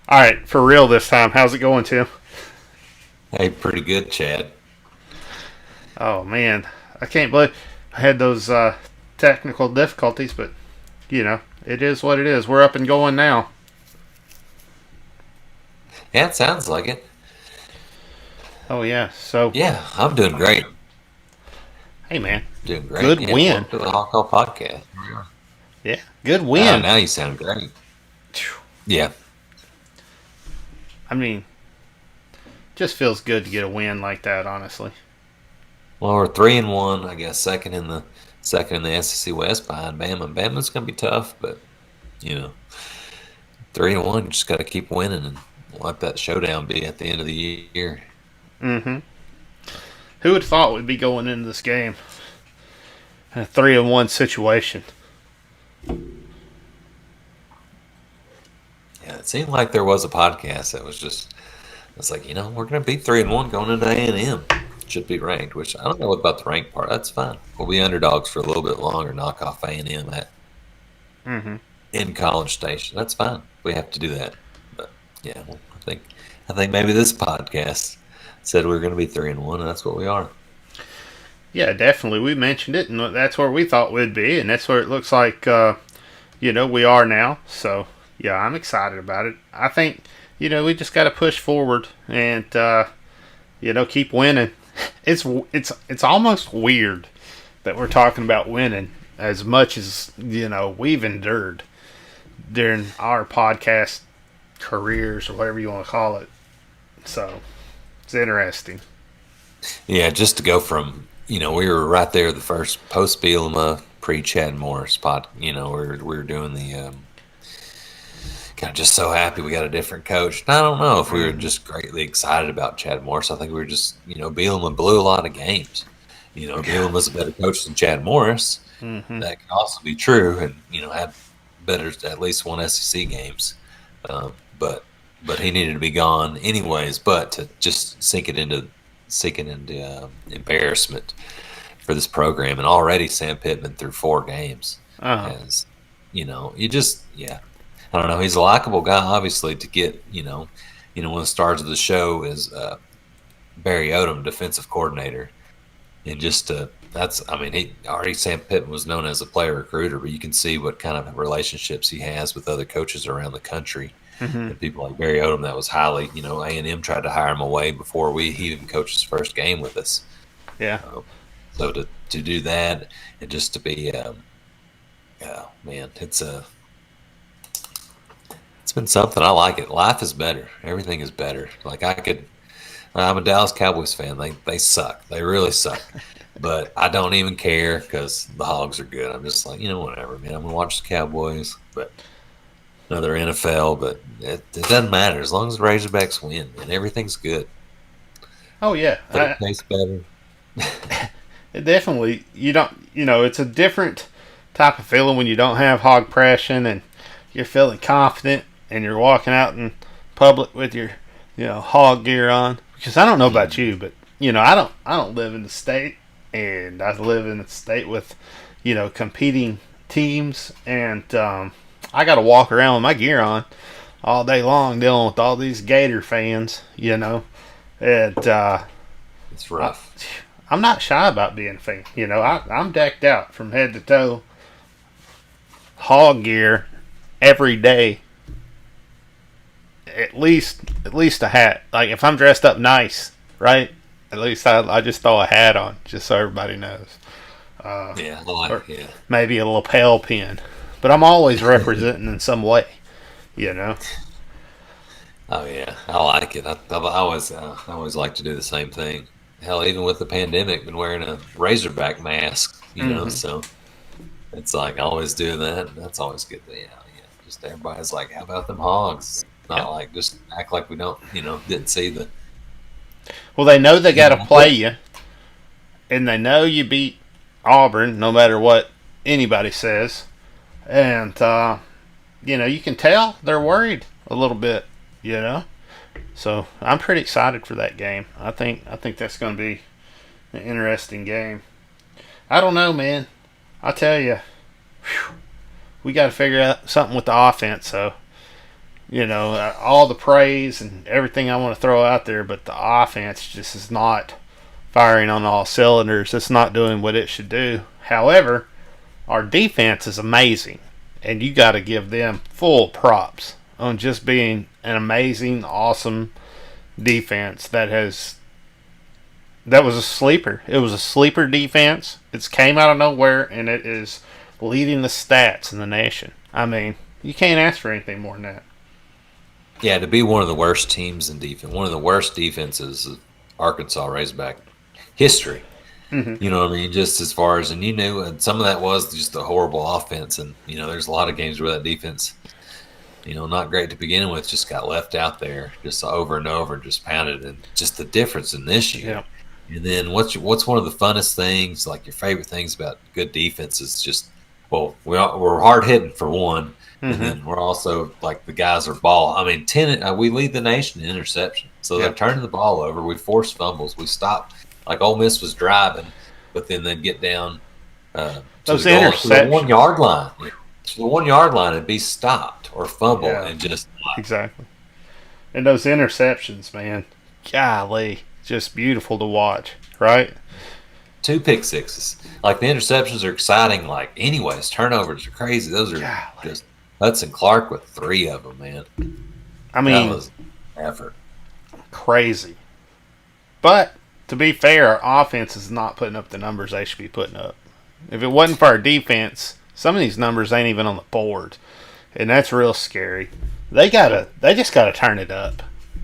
All right, for real this time. How's it going, Tim? Hey, pretty good, Chad. Oh man, I can't believe I had those technical difficulties, but it is what it is. We're up and going now. Yeah, it sounds like it. Oh yeah. So, Yeah, I'm doing great. hey man, Doing great. good Yeah, win. welcome to the Hog Call Podcast. Yeah, good Oh, win. now you sound great. Yeah, I mean, just feels good to get a win like that. Honestly. well, we're 3-1. I guess second in the SEC West behind Bama. Bama's gonna be tough, but you know, 3-1. Just got to keep winning and let that showdown be at the end of the year. Mm-hmm. Who would have thought we'd be going into this game in a 3-1 situation? Yeah, it seemed like there was a podcast that was just. It's like we're gonna be 3-1 going into A&M. Should be ranked, which I don't know about the rank part. That's fine. We'll be underdogs for a little bit longer. Knock off A&M at Mm-hmm. in College Station. That's fine. We have to do that. But yeah, well, I think maybe this podcast said we were going to be 3-1, and that's what we are. Yeah, definitely. We mentioned it, and that's where we thought we'd be, and that's where it looks like we are now. So yeah, I'm excited about it. I think we just got to push forward and keep winning. It's almost weird that we're talking about winning as much as we've endured during our podcast careers or whatever you want to call it. So it's interesting. Yeah, just to go from we were right there the first post Bielema pre Chad Morris pod. We were doing the kind of just so happy we got a different coach. And I don't know if we were just greatly excited about Chad Morris. I think we were just Bielema blew a lot of games. Bielema was a better coach than Chad Morris. Mm-hmm. That can also be true, and had better at least one SEC games. Um, but he needed to be gone anyways. But to just sink it into embarrassment for this program, and already Sam Pittman through 4 games, Uh-huh. as you just I don't know. He's a likable guy, obviously. To get one of the stars of the show is Barry Odom, defensive coordinator, and just that's I mean he already Sam Pittman was known as a player recruiter, but you can see what kind of relationships he has with other coaches around the country. Mm-hmm. And people like Barry Odom, that was highly, A&M tried to hire him away before he even coached his first game with us. Yeah. So to do that and just to be, oh man, it's been something. I like it. Life is better. Everything is better. Like I'm a Dallas Cowboys fan. They suck. They really suck. But I don't even care because the Hogs are good. I'm just like, whatever, man. I'm gonna watch the Cowboys, but another NFL. But it doesn't matter as long as the Razorbacks win, and everything's good. Oh yeah. Food tastes better. It definitely you don't it's a different type of feeling when you don't have hog pressing and you're feeling confident and you're walking out in public with your hog gear on. Because I don't know about you, but I don't live in the state, and I live in a state with competing teams, and I got to walk around with my gear on all day long dealing with all these Gator fans, and It's rough. I'm not shy about being a fan. I'm decked out from head to toe, hog gear every day. At least a hat. Like if I'm dressed up nice, right? At least I just throw a hat on just so everybody knows. Yeah, Or yeah. maybe a lapel pin. But I'm always representing in some way. You know. Oh yeah, I like it. I always like to do the same thing. Hell, even with the pandemic, been wearing a Razorback mask. Mm-hmm. So it's like I always do that. And that's always good. Yeah. Just everybody's like, "How about them Hogs?" Yeah. Not like just act like we don't, didn't see the, Well, they know they got to play what? you, and they know you beat Auburn no matter what anybody says, and you can tell they're worried a little bit. You know. So I'm pretty excited for that game. I think that's going to be an interesting game. I don't know, man. I tell you, we got to figure out something with the offense. So all the praise and everything I want to throw out there, but the offense just is not firing on all cylinders. It's not doing what it should do. However, our defense is amazing, and you got to give them full props on just being an amazing, awesome defense that was a sleeper. It was a sleeper defense. It's came out of nowhere, and it is leading the stats in the nation. I mean, you can't ask for anything more than that. Yeah, to be one of the worst teams in defense, one of the worst defenses of Arkansas Razorback history. Mm-hmm. You know what I mean? Just as far as, and you knew, and some of that was just a horrible offense. And, there's a lot of games where that defense, not great to begin with, just got left out there just over and over, just pounded. And just the difference in this year. Yeah. And then what's one of the funnest things, like your favorite things about good defense is just, well, we're hard hitting for one. Mm-hmm. And then we're also, like, the guys are ball. I mean, we lead the nation in interception. So they're turning the ball over. We force fumbles. We stopped. Like, Ole Miss was driving, but then they'd get down to those to the 1 yard line. To the 1 yard line and be stopped or fumble and just exactly. And those interceptions, man, golly, just beautiful to watch, right? 2 pick sixes. Like, the interceptions are exciting. Like, anyways, turnovers are crazy. Those are just Hudson Clark with 3 of them, man. I mean, that was effort. Crazy. But to be fair, our offense is not putting up the numbers they should be putting up. If it wasn't for our defense, some of these numbers ain't even on the board, and that's real scary. They just gotta turn it up,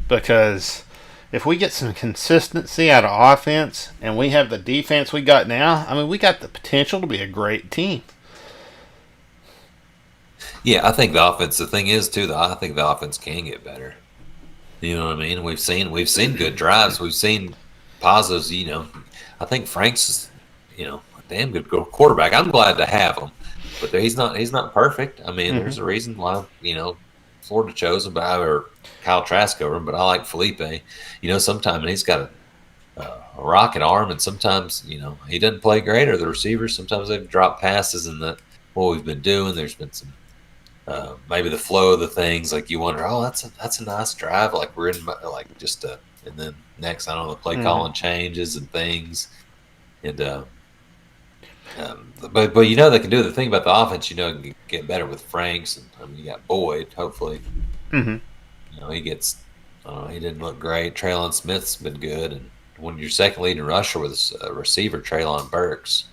because if we get some consistency out of offense and we have the defense we got now, I mean, we got the potential to be a great team. Yeah, I think the offense. The thing is, too, I think the offense can get better. You know what I mean? We've seen good drives. We've seen positives. I think Frank's is, a damn good quarterback. I'm glad to have him, but he's not perfect. I mean, there's a reason why Florida chose him, or Kyle Trask over him. But I like Felipe. Sometimes he's got a rocket arm, and sometimes he doesn't play great, or the receivers sometimes they've dropped passes, and that what we've been doing. There's been some. Maybe the flow of the things, like you wonder, that's a nice drive, like we're in and then next, I don't know, the play calling changes and things, and but they can do the thing about the offense, can get better with Franks, and I mean, you got Boyd, hopefully, he gets, he didn't look great. Traylon Smith's been good, and when your second leading rusher was a receiver, Traylon Burks,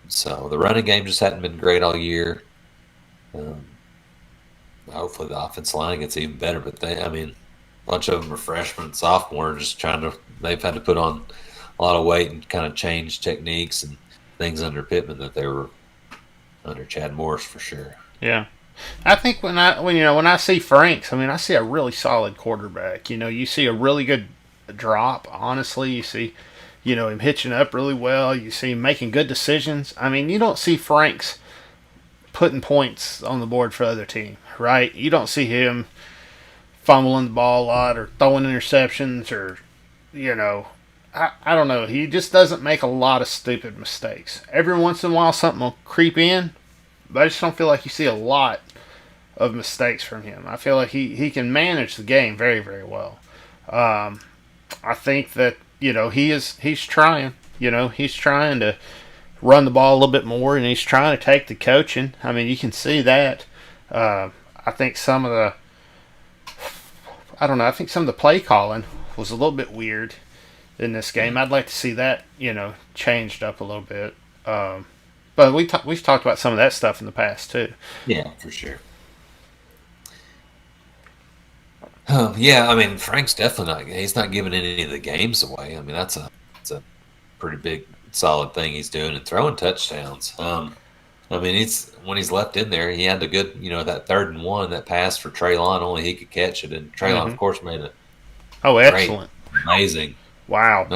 so the running game just hadn't been great all year. Hopefully the offensive line gets even better, but a bunch of them are freshmen and sophomore, they've had to put on a lot of weight and kind of change techniques and things under Pittman that they were under Chad Morris for sure. Yeah. I think when I see Franks, I see a really solid quarterback. You see a really good drop, honestly. You see, him hitching up really well. You see him making good decisions. You don't see Franks putting points on the board for the other team, right? You don't see him fumbling the ball a lot or throwing interceptions or, I don't know. He just doesn't make a lot of stupid mistakes. Every once in a while something will creep in, but I just don't feel like you see a lot of mistakes from him. I feel like he can manage the game very, very well. I think that, he's trying. He's trying to run the ball a little bit more, and he's trying to take the coaching. You can see that. I think some of the play calling was a little bit weird in this game. I'd like to see that, changed up a little bit. But we've talked about some of that stuff in the past too. Yeah, for sure. Yeah, Frank's definitely he's not giving any of the games away. That's a pretty big solid thing he's doing, and throwing touchdowns. When he's left in there, he had the good, that 3rd and 1, that pass for Traylon, only he could catch it, and Traylon, of course, made it. Oh, excellent! Great, amazing! Wow,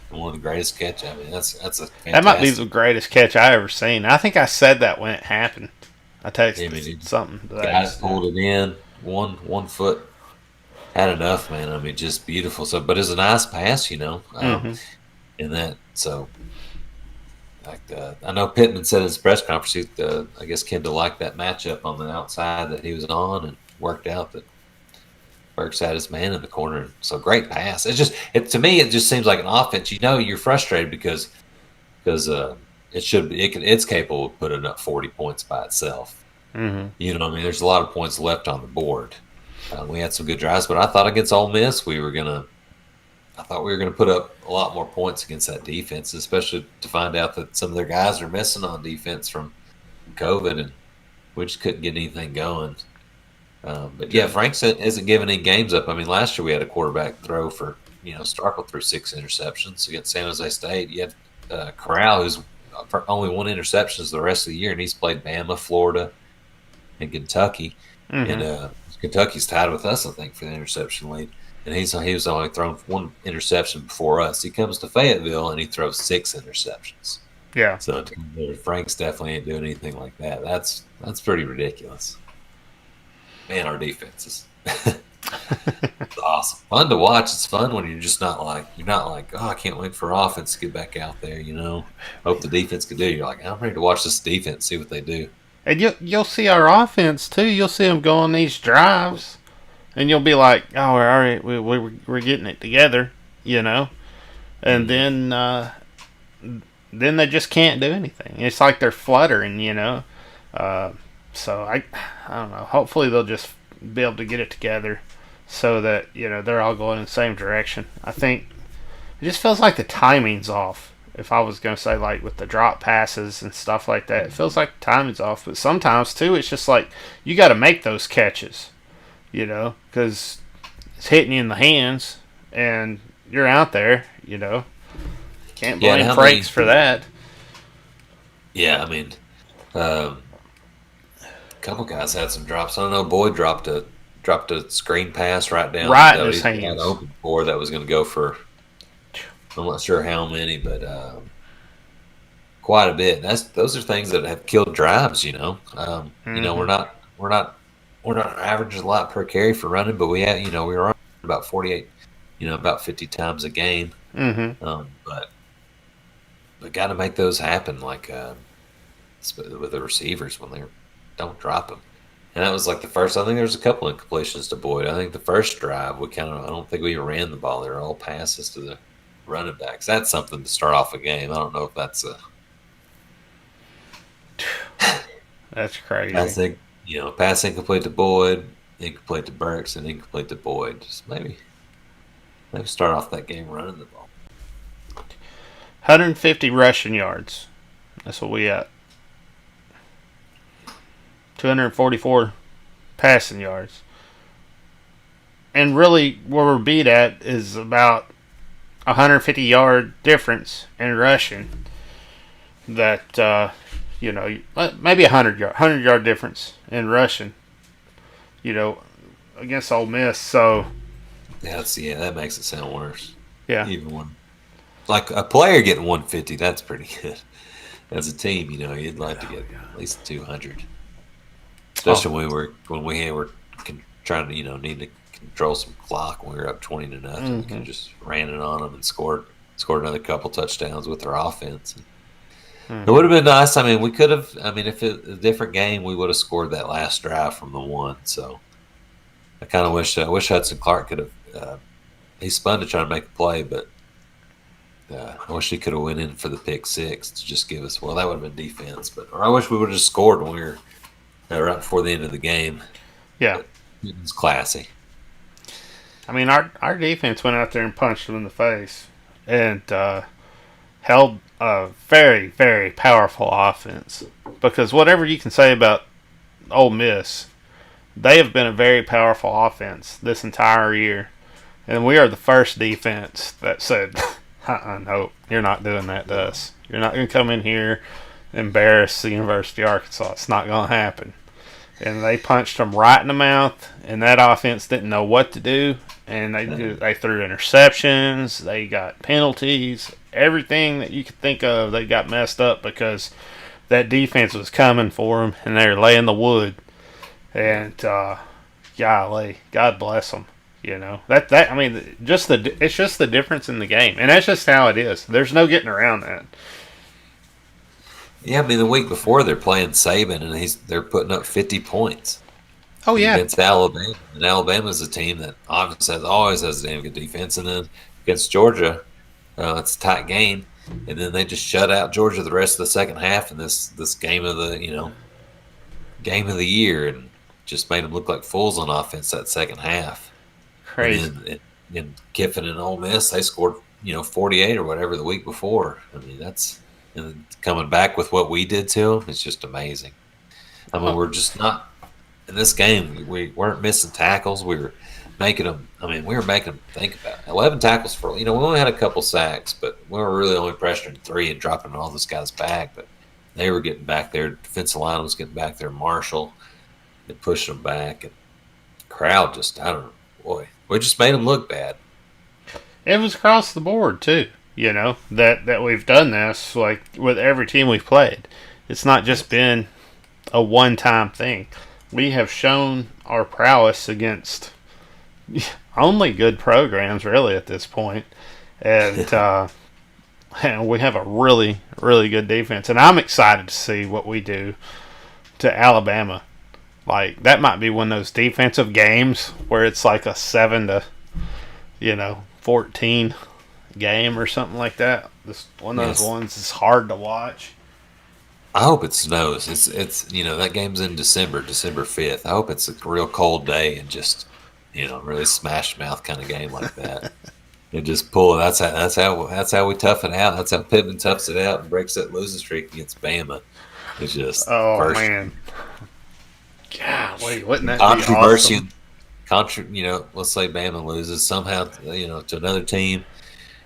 one of the greatest catches. That's a fantastic. That might be the greatest catch I ever seen. I think I said that when it happened. I texted something. Guys pulled it in, one foot had enough, man. Just beautiful. So, but it's a nice pass, and that. So, fact, I know Pittman said in his press conference, I guess Kendall liked that matchup on the outside that he was on, and worked out that Burks had his man in the corner. So great pass. To me, it just seems like an offense. You're frustrated because it's capable of putting up 40 points by itself. Mm-hmm. You know what I mean? There's a lot of points left on the board. We had some good drives, but I thought against Ole Miss we were gonna put up a lot more points against that defense, especially to find out that some of their guys are missing on defense from COVID, and we just couldn't get anything going. But yeah, Frank isn't giving any games up. I mean, last year we had a quarterback throw for, Starkle threw 6 interceptions against San Jose State. You had Corral, who's only 1 interception the rest of the year, and he's played Bama, Florida, and Kentucky. Mm-hmm. And Kentucky's tied with us, I think, for the interception lead. And he was only thrown 1 interception before us. He comes to Fayetteville and he throws 6 interceptions. Yeah. So Frank's definitely ain't doing anything like that. That's pretty ridiculous. Man, our defense is it's awesome. Fun to watch. It's fun when you're not like, oh, I can't wait for offense to get back out there, Hope the defense can do. You're like, I'm ready to watch this defense, see what they do. And you'll see our offense too. You'll see them go on these drives, and you'll be like, "Oh, all right, we're getting it together," And then they just can't do anything. It's like they're fluttering, So I don't know. Hopefully they'll just be able to get it together, so that they're all going in the same direction. I think it just feels like the timing's off. If I was going to say, like, with the drop passes and stuff like that, it feels like the timing's off. But sometimes, too, it's just like you got to make those catches, because it's hitting you in the hands and you're out there, Can't blame Frakes for that. Yeah, I mean, a couple guys had some drops. I don't know. Boyd dropped a screen pass right down. Right in his hands. Open for that was going to go for, I'm not sure how many, but quite a bit. Those are things that have killed drives. We're not averaging a lot per carry for running, but we were running about 48, about 50 times a game. Mm-hmm. But we got to make those happen, like with the receivers when they don't drop them. And that was like the first. I think there was a couple of incompletions to Boyd. I think the first drive I don't think we ran the ball. They were all passes to the running backs. That's something to start off a game. I don't know if that's that's crazy. I think pass incomplete to Boyd, incomplete to Burks, and incomplete to Boyd. Just maybe start off that game running the ball. 150 rushing yards. That's what we at. 244 passing yards. And really, where we're beat at is about 150-yard difference in rushing. That, maybe 100-yard difference in rushing, against Ole Miss. So, that makes it sound worse. Yeah. Even when, like, a player getting 150, that's pretty good. As a team, you'd like to get at least 200. Especially when we were trying to, need to control some clock when we were up 20-0. Mm-hmm. We just ran it on them and scored another couple touchdowns with our offense. Mm-hmm. It would have been nice. I mean, we could have. I mean, if it was a different game, we would have scored that last drive from the 1. So I kind of wish Hudson Clark could have. He spun to try to make a play, but I wish he could have went in for the pick 6 to just give us. Well, that would have been defense, or I wish we would have just scored when we were. Right before the end of the game. Yeah. It was classy. I mean, our defense went out there and punched them in the face and held a very, very powerful offense. Because whatever you can say about Ole Miss, they have been a very powerful offense this entire year. And we are the first defense that said, no, you're not doing that to us. You're not going to come in here embarrass the University of Arkansas. It's not going to happen. And they punched them right in the mouth, and that offense didn't know what to do. And they threw interceptions, they got penalties, everything that you could think of, they got messed up because that defense was coming for them, and they were laying the wood. And golly, God bless them. I mean, it's just the difference in the game, and that's just how it is. There's no getting around that. Yeah, I mean the week before they're playing Saban and they're putting up 50 points Oh yeah, against Alabama, and Alabama's a team that obviously always has a damn good defense, and then against Georgia, it's a tight game, and then they just shut out Georgia the rest of the second half in this game of the game of the year, and just made them look like fools on offense that second half. And crazy. then in Kiffin and Ole Miss, they scored 48 or whatever the week before. I mean that's and coming back with what we did to them. It's just amazing. I mean Oh, we're just not in this game. We weren't missing tackles. We were making them. I mean we were making them think about it. 11 tackles for we only had a couple sacks, but we were really only pressuring 3 and dropping all those guys back. But they were getting back there. Defensive line was getting back there. Marshall and pushing them back, and crowd just I don't know. Boy, we just made them look bad. it was across the board too. That we've done this like with every team we've played. It's not just been a one-time thing. We have shown our prowess against only good programs, really, at this point, and and we have a really, really good defense. And I'm excited to see what we do to Alabama. Like that might be one of those defensive games where it's like a 7-14 game or something like that. This one of those Yes, ones is hard to watch. I hope it snows. It's that game's in December 5th. I hope it's a real cold day and just really smash mouth kind of game like that. And just pull it. That's how we tough it out. That's how Pittman toughs it out and breaks that losing streak against Bama. It's just Oh first man, golly, wouldn't that be controversy. awesome? Let's say Bama loses somehow, to another team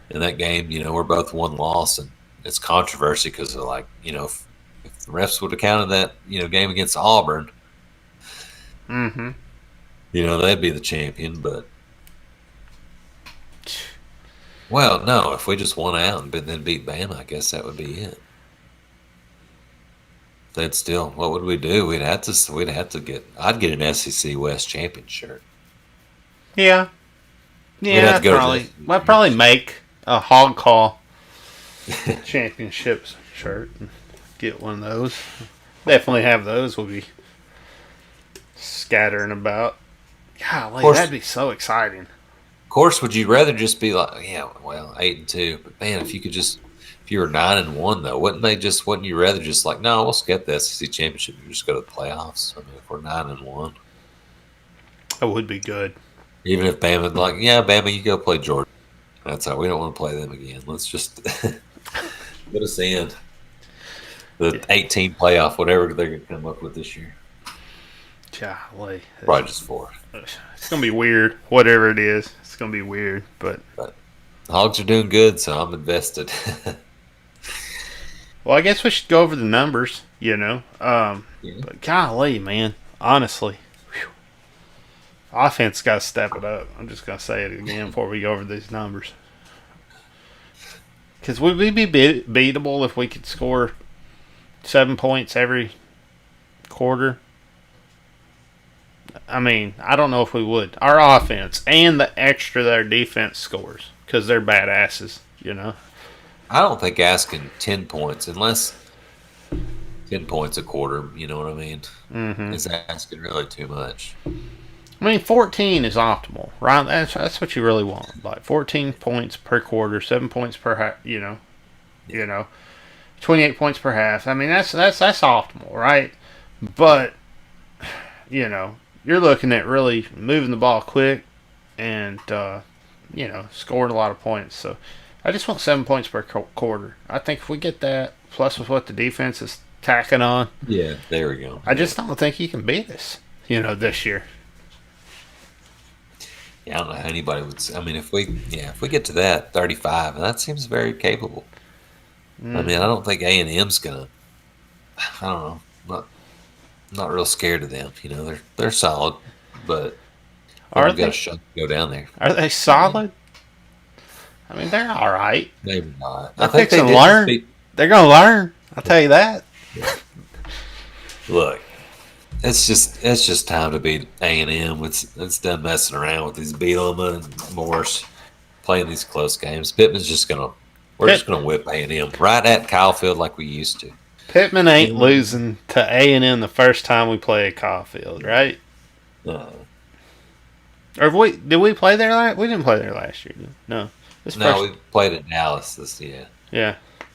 in that game. We're both one loss, and it's controversy because they're like, if the refs would have counted that, game against Auburn, Mm-hmm. they'd be the champion. But well, no, if we just won out and then beat Bama, I guess that would be it. Then still, what would we do? I'd get an SEC West champion shirt. Yeah, We'd have yeah, to go to I'd probably make a Hog Call Championships shirt and get one of those. Definitely have those. We'll be scattering about. Of Golly, course, that'd be so exciting. would you rather just be like, yeah, well, 8-2, but man, if you were 9-1 though, wouldn't you rather just like, no, we'll skip the SEC championship and just go to the playoffs? I mean, if we're 9-1, That would be good. even if Bama, like, yeah, Bama, you go play Georgia. That's how we don't want to play them again. Let's just put us in the 18 playoff, whatever they're going to come up with this year. Golly, Probably just 4. it's gonna be weird. Whatever it is, it's gonna be weird. But But the Hogs are doing good, so I'm invested. well, I guess we should go over the numbers. Yeah. But golly, man, honestly, offense got to step it up. I'm just gonna say it again before we go over these numbers. Because would we be beatable if we could score 7 points every quarter? I mean, I don't know if we would. Our offense and the extra that our defense scores because they're badasses. I don't think asking 10 points, unless 10 points a quarter, you know what I mean, Mm-hmm. is asking really too much. I mean, 14 is optimal, right? That's what you really want. Like 14 points per quarter, 7 points per half. 28 points per half. I mean, that's optimal, right? But you're looking at really moving the ball quick and scoring a lot of points. So I just want 7 points per quarter. I think if we get that, plus with what the defense is tacking on, Yeah, there we go. I just don't think you can beat us. This year. Yeah, I don't know how anybody would. I mean, if we get to that 35, that seems very capable. I Mm. mean, I don't think A&M's gonna. I don't know. Not real scared of them. They're solid, but Are we've got a they? shot to go down there. Are they solid? I mean, they're all right. Maybe not. They're I think they fixing to did just learn. beat. They're gonna learn. I'll tell you that. Look, it's just time to beat A&M. It's done messing around with these Bielema and Morse playing these close games. We're just gonna whip A&M right at Kyle Field like we used to. Pittman ain't losing to A&M the first time we play at Caulfield, right? Uh, Or did we play there last? We didn't play there last year. No. we played at Dallas this year. Yeah. I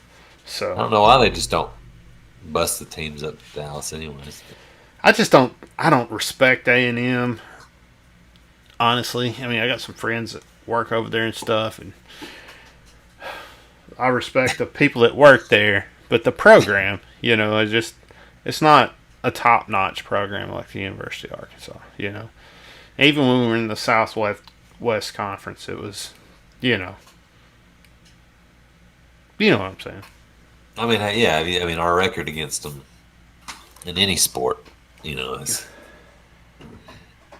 So don't know why they just don't bust the teams up to Dallas, anyways. I just don't. I don't respect A&M. Honestly, I mean, I got some friends that work over there and stuff, and I respect the people that work there. But the program, it's not a top-notch program like the University of Arkansas. Even when we were in the Southwest Conference, it was, you know what I'm saying. I mean, yeah, I mean, our record against them in any sport, is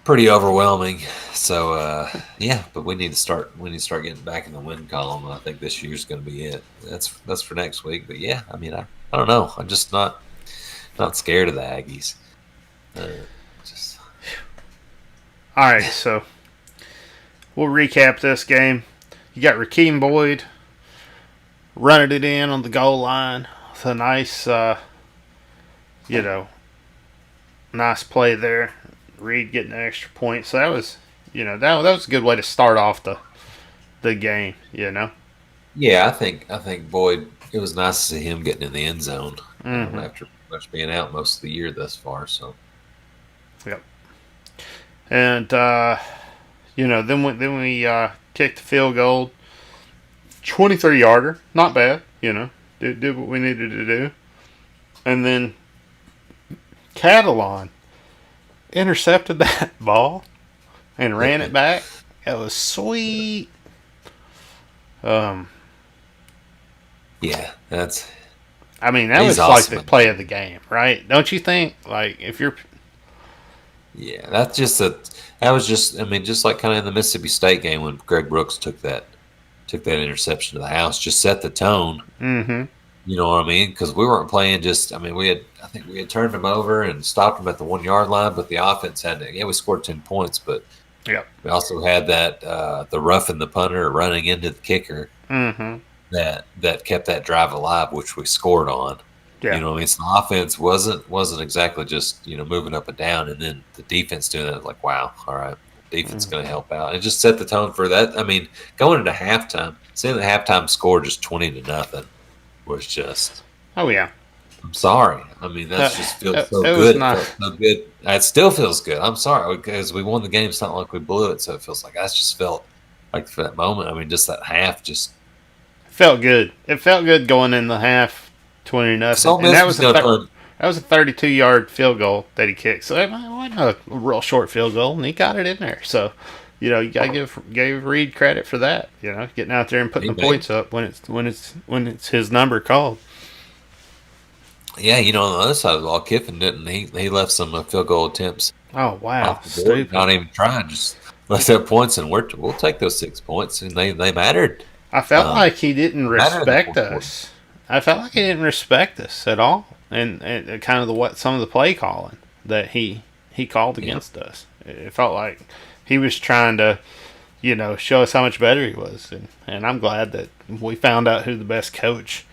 pretty overwhelming. So, yeah, but we need to start getting back in the win column. I think this year's going to be it. That's for next week. But yeah, I mean, I don't know. I'm just not scared of the Aggies. All right, so we'll recap this game. You got Rakeem Boyd running it in on the goal line with a nice, nice play there. Reed getting an extra point. So that was, that was a good way to start off the game. Yeah, I think Boyd. It was nice to see him getting in the end zone after much being out most of the year thus far. So. Yep. And then we kicked the field goal, 23-yarder, not bad. Did what we needed to do, and then Catalan intercepted that ball and ran it back. That was sweet. Yeah, that's. I mean, that was awesome. Like the play of the game, right? Don't you think? Like if you're. Yeah, that's just that was just. I mean, just like kind of in the Mississippi State game when Greg Brooks took that interception to the house, just set the tone. Mm-hmm. You know what I mean? Because we weren't playing just. I mean, I think we had turned them over and stopped them at the 1 yard line, but the offense had. We scored 10 points, but we also had that the roughing the punter running into the kicker. Mm-hmm. That kept that drive alive, which we scored on. Yeah. I mean, so the offense wasn't exactly just moving up and down, and then the defense doing it. Like, wow, all right, defense going to help out. It just set the tone for that. I mean, going into halftime, seeing the halftime score just 20-0 was just. Oh yeah. I'm sorry. I mean, that just feels so good. It felt so good. It still feels good. I'm sorry because we won the game. It's not like we blew it, so it feels like I just felt like for that moment. I mean, just that half just. Felt good. It felt good going in the half, 20-0. And that was a 32-yard field goal that he kicked. So it wasn't a real short field goal, and he got it in there. So, you got to give Reed credit for that. Getting out there and putting the points up when it's his number called. Yeah, on the other side of the ball, Kiffin didn't. He left some field goal attempts. Oh wow, stupid! Not even trying, just left their points, and we'll take those 6 points, and they mattered. I felt like he didn't respect us. I felt like he didn't respect us at all, and kind of some of the play calling that he called against us. It felt like he was trying to, show us how much better he was, and I'm glad that we found out who the best coach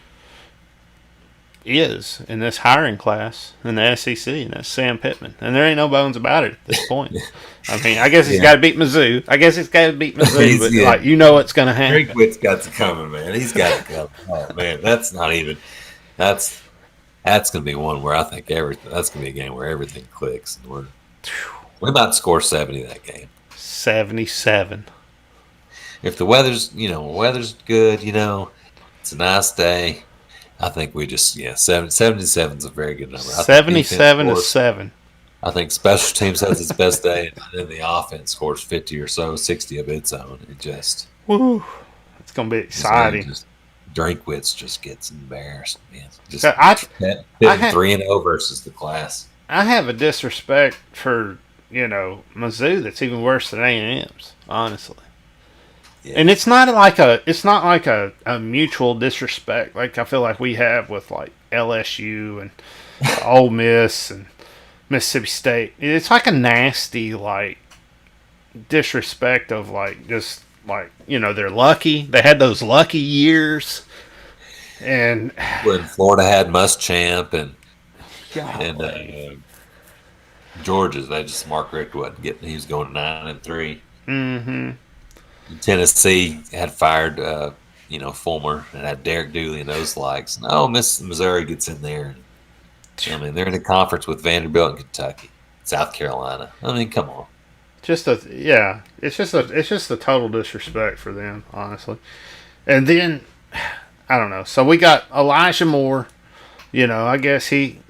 is in this hiring class in the SEC, and that's Sam Pittman. And there ain't no bones about it at this point. I mean, I guess he's got to beat Mizzou. But what's going to happen. Drinkwitz's got to come, man. He's got to come. Oh, man, that's not even. That's going to be one where I think that's going to be a game where everything clicks. And we might score 70 that game. 77. If the weather's good, it's a nice day. I think we just 77 is a very good number. 77 is 7. I think special teams has its best day, and then the offense scores 50 or so, 60 of its own. It just it's gonna be exciting. Drinkwitz just gets embarrassed, man. Just so I 3-0 versus the class. I have a disrespect for Mizzou that's even worse than A&M's, honestly. Yeah. And it's not like a mutual disrespect like I feel like we have with like LSU and Ole Miss and Mississippi State. It's like a nasty like disrespect of like just like they're lucky. They had those lucky years. And when Florida had Muschamp and golly. Georgia's, they just Mark Richt wasn't getting. He was going 9-3. Mm-hmm. Tennessee had fired, Fulmer and had Derek Dooley and those likes. No, Miss Missouri gets in there. I mean, they're in a conference with Vanderbilt and Kentucky, South Carolina. I mean, come on. It's just a total disrespect for them, honestly. And then I don't know. So we got Elijah Moore. I guess he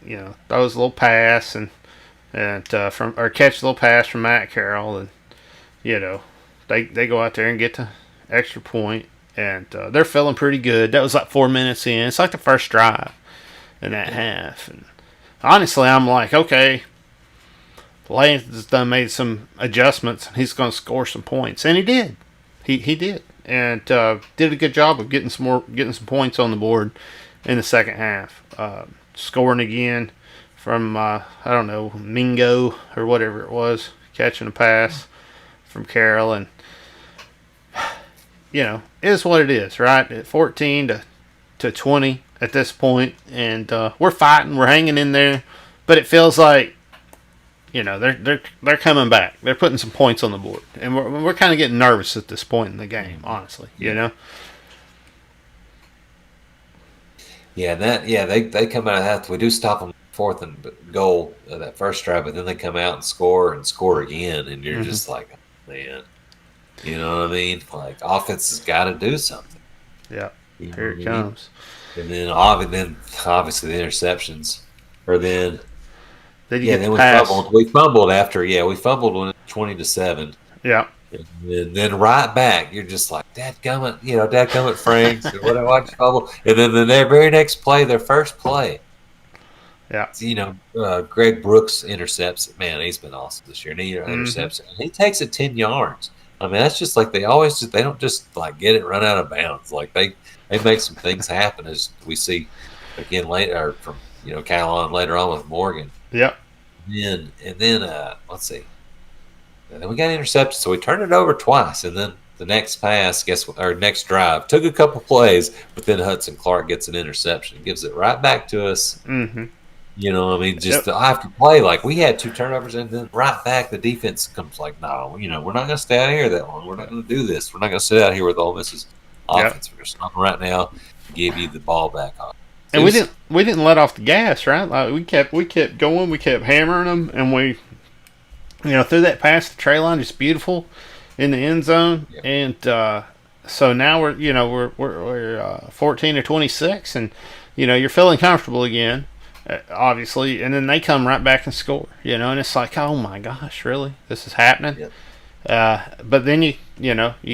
throws a little pass and from or catch a little pass from Matt Carroll, and they go out there and get the extra point, and they're feeling pretty good. That was like 4 minutes in. It's like the first drive in that half, and honestly, I'm like, okay, Lance has done made some adjustments. He's going to score some points, and he did. He did, and did a good job of getting some points on the board in the second half. Scoring again from I don't know, Mingo or whatever it was, catching a pass from Carroll, and it is what it is, right? At 14 to 20 at this point, and we're fighting, we're hanging in there, but it feels like they're coming back. They're putting some points on the board, and we're kind of getting nervous at this point in the game, honestly. Yeah, they come out of that. We do stop them fourth and goal that first drive, but then they come out and score again, and you're just like, oh, man, you know what I mean? Like, offense has got to do something. Yeah, here it comes. And then obviously the interceptions, or then then we fumbled after. Yeah, we fumbled when 20-7. Yeah. And then right back, you're just like, dadgummit Franks, or whatever, fumble. And then the very next play, their first play. Yeah. Greg Brooks intercepts. Man, he's been awesome this year. And he intercepts it. And he takes it 10 yards. I mean, that's just like they don't just like get it run out of bounds. Like they make some things happen, as we see again later from Carolina later on with Morgan. Yep. And then let's see. And then we got intercepted, so we turned it over twice. And then the next pass, next drive, took a couple plays, but then Hudson Clark gets an interception, gives it right back to us. Mm-hmm. After play, like we had 2 turnovers, and then right back, the defense comes like, no, we're not going to stay out here that long. We're not going to do this. We're not going to sit out here with Ole Miss's offense. We're just not right now. Give you the ball back on. And we didn't let off the gas, right? Like we kept going, we kept hammering them, and we threw that pass to Treylon, just beautiful in the end zone. Yep. And so now we're 14 to 26, and you're feeling comfortable again, obviously. And then they come right back and score, and it's like, oh my gosh, really, this is happening. Yep. But then you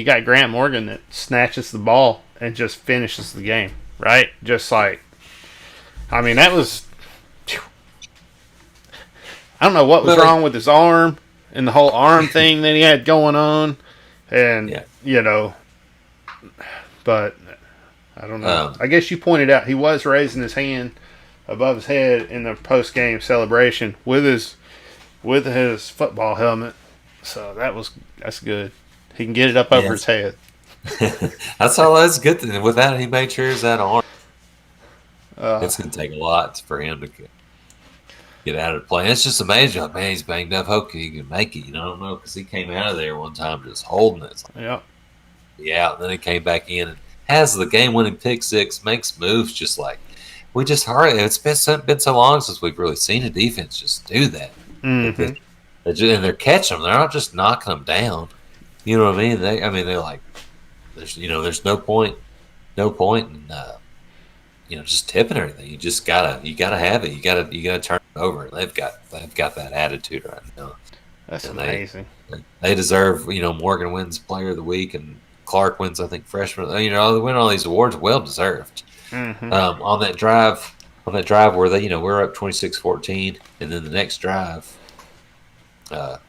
got Grant Morgan that snatches the ball and just finishes the game, right? Just like, I mean, that was. I don't know what was wrong with his arm and the whole arm thing that he had going on, and but I don't know. I guess you pointed out he was raising his hand above his head in the post game celebration with his football helmet, so that's good. He can get it up over his head. That's all. That's good. With that, he made sure that arm. It's going to take a lot for him to get out of the play. It's just amazing. Like, man, he's banged up. Hope he can make it. I don't know, because he came out of there one time just holding it. Yeah. And then he came back in and has the game-winning pick six, makes moves just like we just heard. It's been so long since we've really seen a defense just do that. Mm-hmm. And they're catching them. They're not just knocking them down. You know what I mean? They're like, there's no point in just tipping everything. You just gotta have it. You gotta turn it over. They've got that attitude right now. That's amazing. They deserve. Morgan wins Player of the Week, and Clark wins, I think, Freshman. They win all these awards, well deserved. Mm-hmm. On that drive where we're up 26-14, and then the next drive,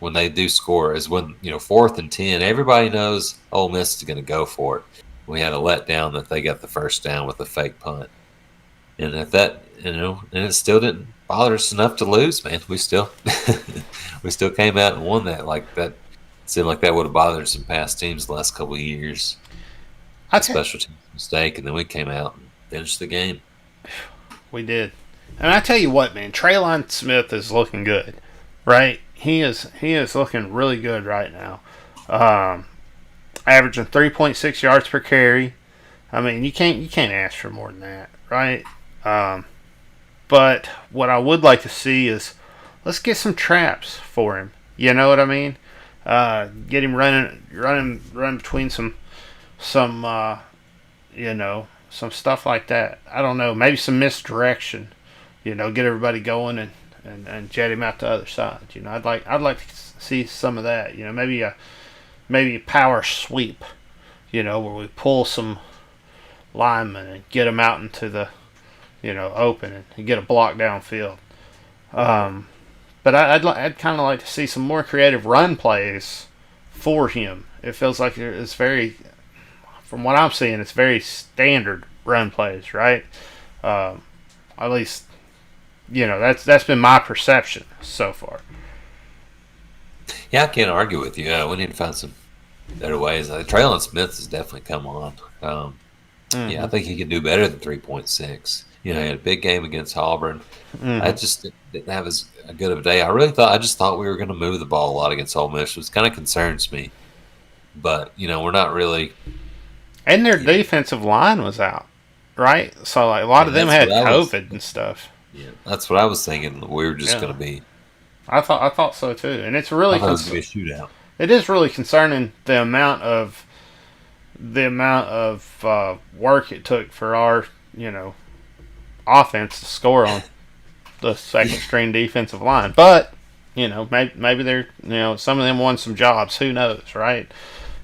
when they do score, is when 4th and 10. Everybody knows Ole Miss is going to go for it. We had a letdown that they got the first down with a fake punt. And at that, and it still didn't bother us enough to lose, man. We still came out and won that. Like that seemed like that would have bothered some past teams the last couple of years. A special team mistake, and then we came out finished the game. We did. And I tell you what, man, Traylon Smith is looking good, right? He is looking really good right now. Averaging 3.6 yards per carry. I mean, you can't ask for more than that, right? But what I would like to see is let's get some traps for him. You know what I mean? Get him running between some some stuff like that. I don't know, maybe some misdirection. Get everybody going and jet him out the other side. I'd like to see some of that. Maybe a power sweep. Where we pull some linemen and get them out into the open and get a block downfield. But I'd kind of like to see some more creative run plays for him. It feels like it's very, from what I'm seeing, it's very standard run plays, right? At least, that's been my perception so far. Yeah, I can't argue with you. We need to find some better ways. Traylon Smith has definitely come on. Yeah, I think he could do better than 3.6. He had a big game against Auburn. I just didn't have as good of a day. I just thought we were going to move the ball a lot against Ole Miss, which kind of concerns me. But, we're not really. And their defensive line was out, right? So, a lot of them had COVID and stuff. Yeah, that's what I was thinking. We were just going to be. I thought so, too. And it's really. I thought it was going to be a shootout. It is really concerning the amount of work it took for our, offense to score on the second string defensive line. But, maybe they're, some of them won some jobs. Who knows, right?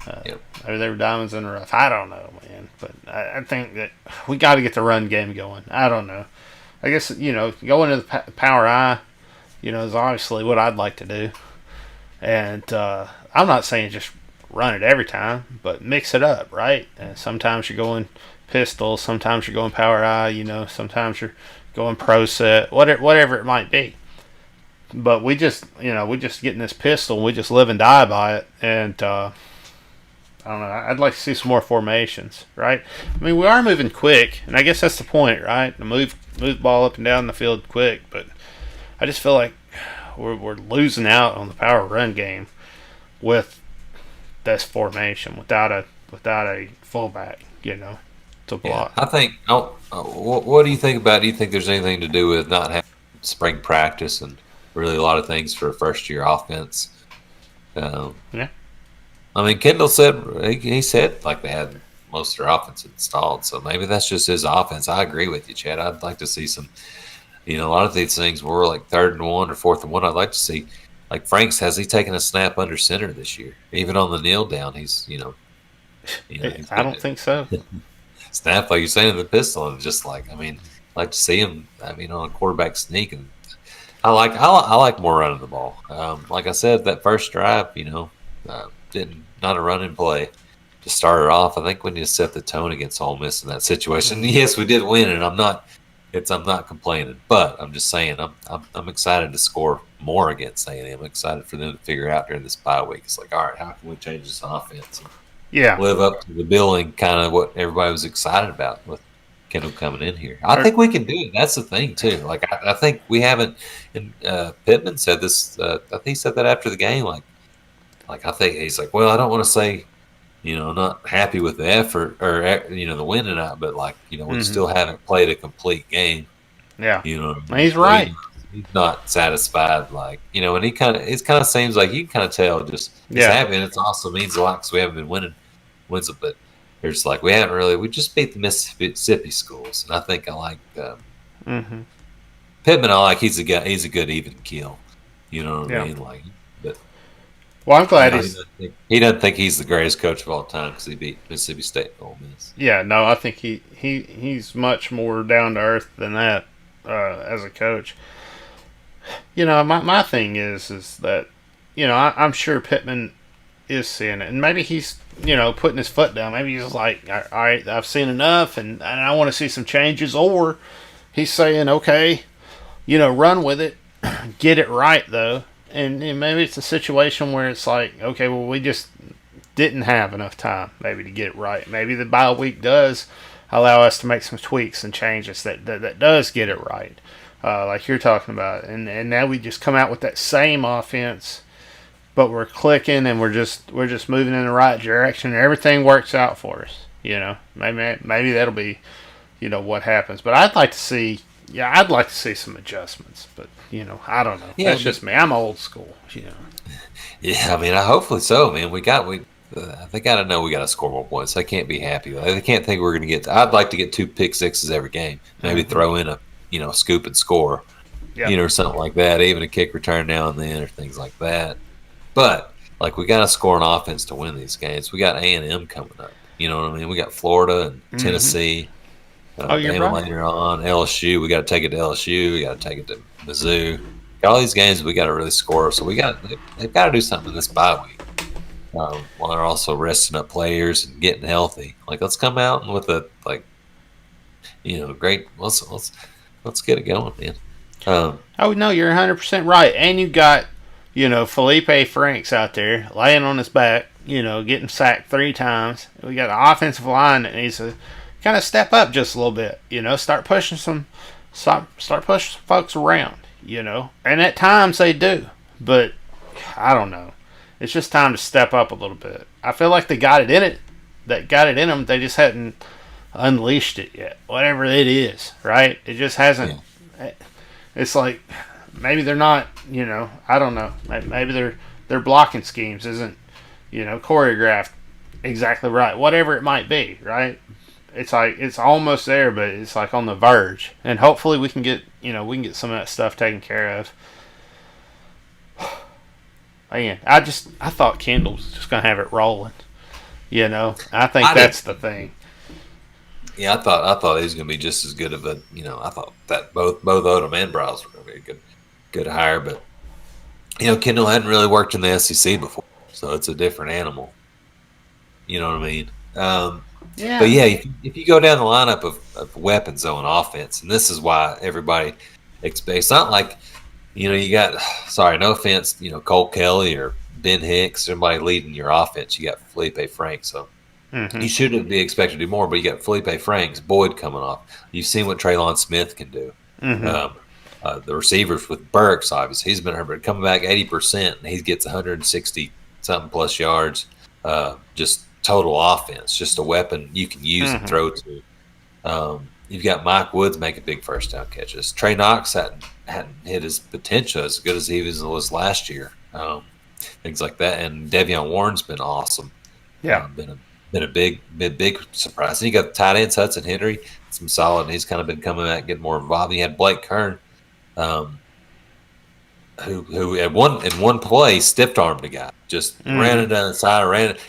Maybe they were diamonds in the rough. I don't know, man. But I think that we got to get the run game going. I don't know. I guess, going to the power I, is obviously what I'd like to do. And I'm not saying just run it every time, but mix it up, right? And sometimes you're going pistol, sometimes you're going power I, sometimes you're going pro set, whatever it might be. But we just getting this pistol and we just live and die by it. And I don't know, I'd like to see some more formations, right? I mean, we are moving quick, and I guess that's the point, right? To move the ball up and down the field quick, but I just feel like we're losing out on the power run game with this formation without a fullback, to block. Yeah, I think. What do you think about? Do you think there's anything to do with not having spring practice and really a lot of things for a first year offense? Yeah. I mean, Kendall said he said like they had most of their offense installed, so maybe that's just his offense. I agree with you, Chad. I'd like to see some. A lot of these things were like 3rd and 1 or 4th and 1. I'd like to see, like Franks, has he taken a snap under center this year? Even on the kneel down, he's I don't think so. Snap like you're saying in the pistol, and just like I'd like to see him. On a quarterback sneak, and I like more running the ball. Like I said, that first drive, not a running play to start it off. I think we need to set the tone against Ole Miss in that situation. Yes, we did win, and I'm not complaining, but I'm just saying I'm excited to score more against A&M. I'm excited for them to figure out during this bye week. It's like, all right, how can we change this offense? Yeah, live up to the billing, kind of what everybody was excited about with Kendall coming in here. I think we can do it. That's the thing too. Like I think we haven't. And Pittman said this. I think he said that after the game. Like I think he's like, well, I don't want to say, not happy with the effort or the win tonight, but we still haven't played a complete game. Yeah, he's right. He's not satisfied, and it kind of seems like you can kind of tell just he's happy, and it's also means a lot because we haven't been winning wins, but there's we just beat the Mississippi schools, and I think I like Pittman. I like he's a good even keel, you know what I mean, but. Well, I'm glad he doesn't think he's the greatest coach of all time because he beat Mississippi State and Ole Miss. Yeah, no, I think he's much more down to earth than that as a coach. My thing is that I'm sure Pittman is seeing it, and maybe he's putting his foot down. Maybe he's like, all right, I've seen enough, and I want to see some changes. Or he's saying, okay, run with it, get it right though. And maybe it's a situation where it's like, okay, well, we just didn't have enough time maybe to get it right. Maybe the bye week does allow us to make some tweaks and changes that does get it right, like you're talking about. And now we just come out with that same offense, but we're clicking and we're just moving in the right direction, and everything works out for us. Maybe that'll be what happens. But I'd like to see. Yeah, I'd like to see some adjustments, but I don't know. That's just me. I'm old school. Yeah, I mean, hopefully so, man. They got to know we got to score more points. They can't be happy. They can't think we're going to get. I'd like to get 2 pick sixes every game. Maybe throw in a scoop and score, or something like that. Even a kick return now and then, or things like that. But like we got to score an offense to win these games. We got A&M coming up. You know what I mean? We got Florida and Tennessee. You're right. Later on, LSU. We got to take it to LSU. We got to take it to Mizzou. All these games we got to really score. So they've got to do something this bye week. While they're also resting up players and getting healthy. Like, let's come out with a great. Let's get it going, man. Oh no, you're 100% right. And you got Felipe Franks out there laying on his back, getting sacked 3 times. We got an offensive line that needs to kind of step up just a little bit. Start pushing some folks around. And at times they do, but I don't know. It's just time to step up a little bit. I feel like they got it in it. That got it in them. They just hadn't unleashed it yet. Whatever it is, right? It just hasn't. Yeah. It's like maybe they're not. I don't know. Maybe their blocking schemes isn't choreographed exactly right. Whatever it might be, right? It's like it's almost there, but it's like on the verge. And hopefully we can get some of that stuff taken care of. Man, I thought Kendall was just gonna have it rolling. I think that's the thing. Yeah, I thought he was gonna be just as good of a. I thought that both Odom and Browse were gonna be a good hire, but Kendall hadn't really worked in the SEC before, so it's a different animal. You know what I mean? Yeah. But yeah, if you go down the lineup of weapons on offense, and this is why everybody expects. It's not like. You got, sorry, no offense, Cole Kelly or Ben Hicks, somebody leading your offense. You got Felipe Franks. So you shouldn't be expected to do more, but you got Felipe Franks, Boyd coming off. You've seen what Traylon Smith can do. The receivers with Burks, obviously, he's been hurt, but coming back 80%, and he gets 160-something plus yards. Just total offense, just a weapon you can use and throw to. You've got Mike Woods making big first down catches. Trey Knox hadn't hit his potential as good as he was last year. Things like that. And Devion Warren's been awesome. Yeah, been a big surprise. And you got the tight ends Hudson Henry, some solid. And he's kind of been coming back, getting more involved. You had Blake Kern, who in one play stiff armed a guy, just ran it down the side,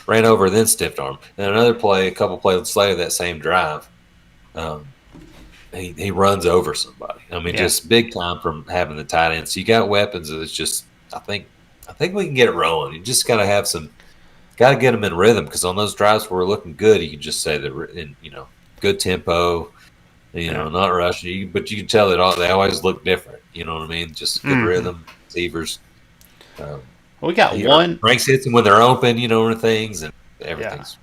ran over, then stiff arm. And another play, a couple plays later, that same drive. He runs over somebody. I mean, just big time from having the tight end. So you got weapons. It's just I think we can get it rolling. You just got to get them in rhythm, because on those drives where we're looking good, you can just say that in good tempo, not rushing. But you can tell they always look different. You know what I mean? Just good rhythm, receivers. We got one. Franks hits them when they're open, and things and everything's. Yeah.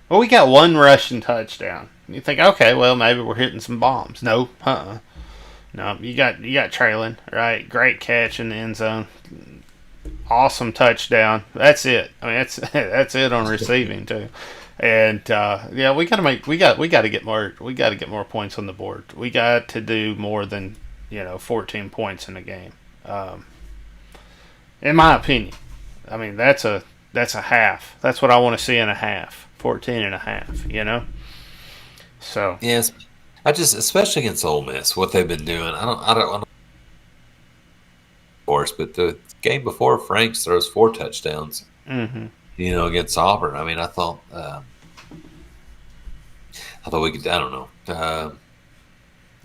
Well, we got one rushing touchdown. You think, okay, well, maybe we're hitting some bombs. No, no. You got Traylon, right? Great catch in the end zone. Awesome touchdown. That's it. I mean, that's it on receiving too. And we got to get more points on the board. We got to do more than 14 points in a game. In my opinion, I mean that's a half. That's what I want to see in a half. 14 and a half. So yes, I just, especially against Ole Miss, what they've been doing. I don't. Of course, but the game before, Franks throws 4 touchdowns. Against Auburn. I mean, I thought we could. I don't know.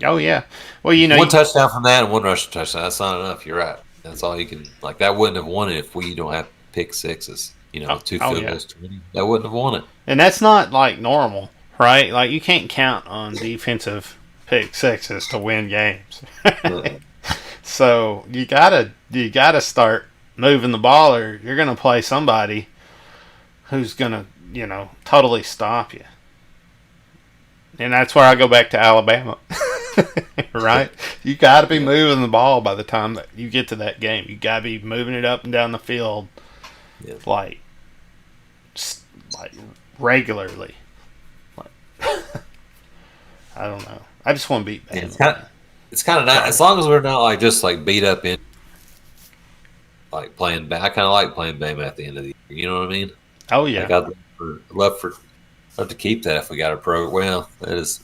Oh yeah. Well, one touchdown from that and one rushing touchdown. That's not enough. You're right. That's all you can. Like, that wouldn't have won it if we don't have pick sixes. 2 field goals to win. That wouldn't have won it. And that's not like normal. Right? Like, you can't count on defensive pick sixes to win games. So you gotta start moving the ball, or you're gonna play somebody who's gonna totally stop you. And that's where I go back to Alabama. Right? You got to be moving the ball by the time that you get to that game. You got to be moving it up and down the field Yeah. like regularly. Like, I don't know. I just want to beat Yeah, Bama. it's kind of nice as long as we're not like just like beat up in like playing. I kind of like playing Bama at the end of the year. You know what I mean? Oh yeah. Like love to keep that if we got a pro. Well, that is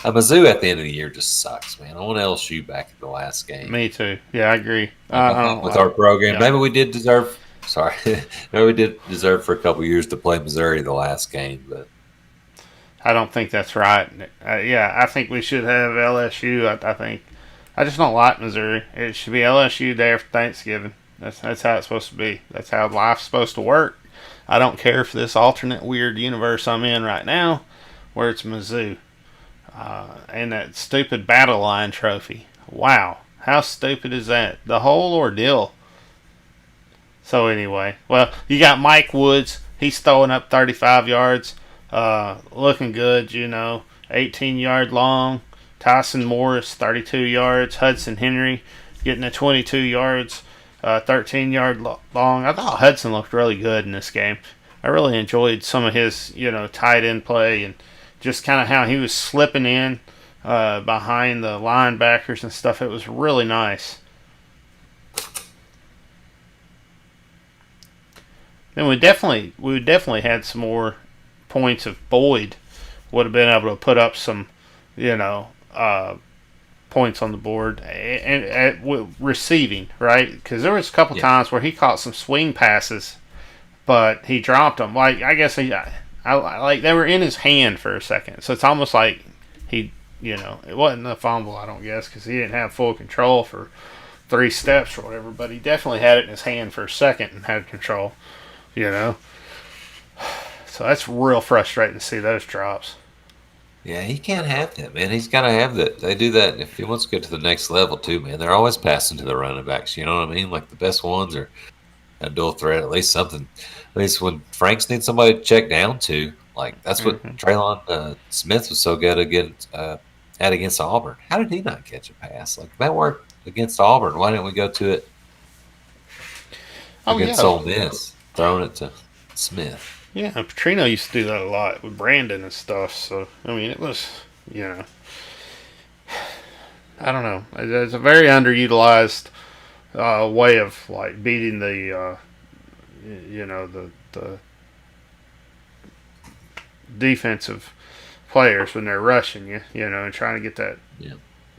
a Mizzou at the end of the year just sucks, man. I want LSU back at the last game. Me too. Yeah, I agree. I think with our program, yeah. maybe we did deserve. Sorry, maybe we did deserve for a couple of years to play Missouri the last game, but I don't think that's right. Yeah, I think we should have LSU. I think I just don't like Missouri. It should be LSU Day after Thanksgiving. That's how it's supposed to be. That's how life's supposed to work. I don't care for this alternate weird universe I'm in right now, where it's Mizzou and that stupid battle line trophy. Wow, how stupid is that? The whole ordeal. So anyway, well, you got Mike Woods. He's throwing up 35 yards, looking good. 18-yard long. Tyson Morris, 32 yards. Hudson Henry getting a 22 yards, 13-yard long. I thought Hudson looked really good in this game. I really enjoyed some of his, tight end play and just kind of how he was slipping in behind the linebackers and stuff. It was really nice. Then we definitely had some more points if Boyd would have been able to put up some, points on the board and receiving, right? Because there was a couple times where he caught some swing passes, but he dropped them. Like I guess like they were in his hand for a second, so it's almost like he, it wasn't a fumble. I don't guess because he didn't have full control for 3 steps or whatever, but he definitely had it in his hand for a second and had control. So that's real frustrating to see those drops. yeah, he can't have that, man. He's got to have that. They do that if he wants to get to the next level too, man. They're always passing to the running backs. You know what I mean? Like the best ones are a dual threat, at least something. At least when Franks needs somebody to check down to, like that's what Traylon Smith was so good at against Auburn. How did he not catch a pass? Like that worked against Auburn. Why didn't we go to it against Ole Miss? Throwing it to Smith. Yeah, Petrino used to do that a lot with Brandon and stuff. So, I mean, it was, I don't know. It's a very underutilized way of, like, beating the, the defensive players when they're rushing you, and trying to get that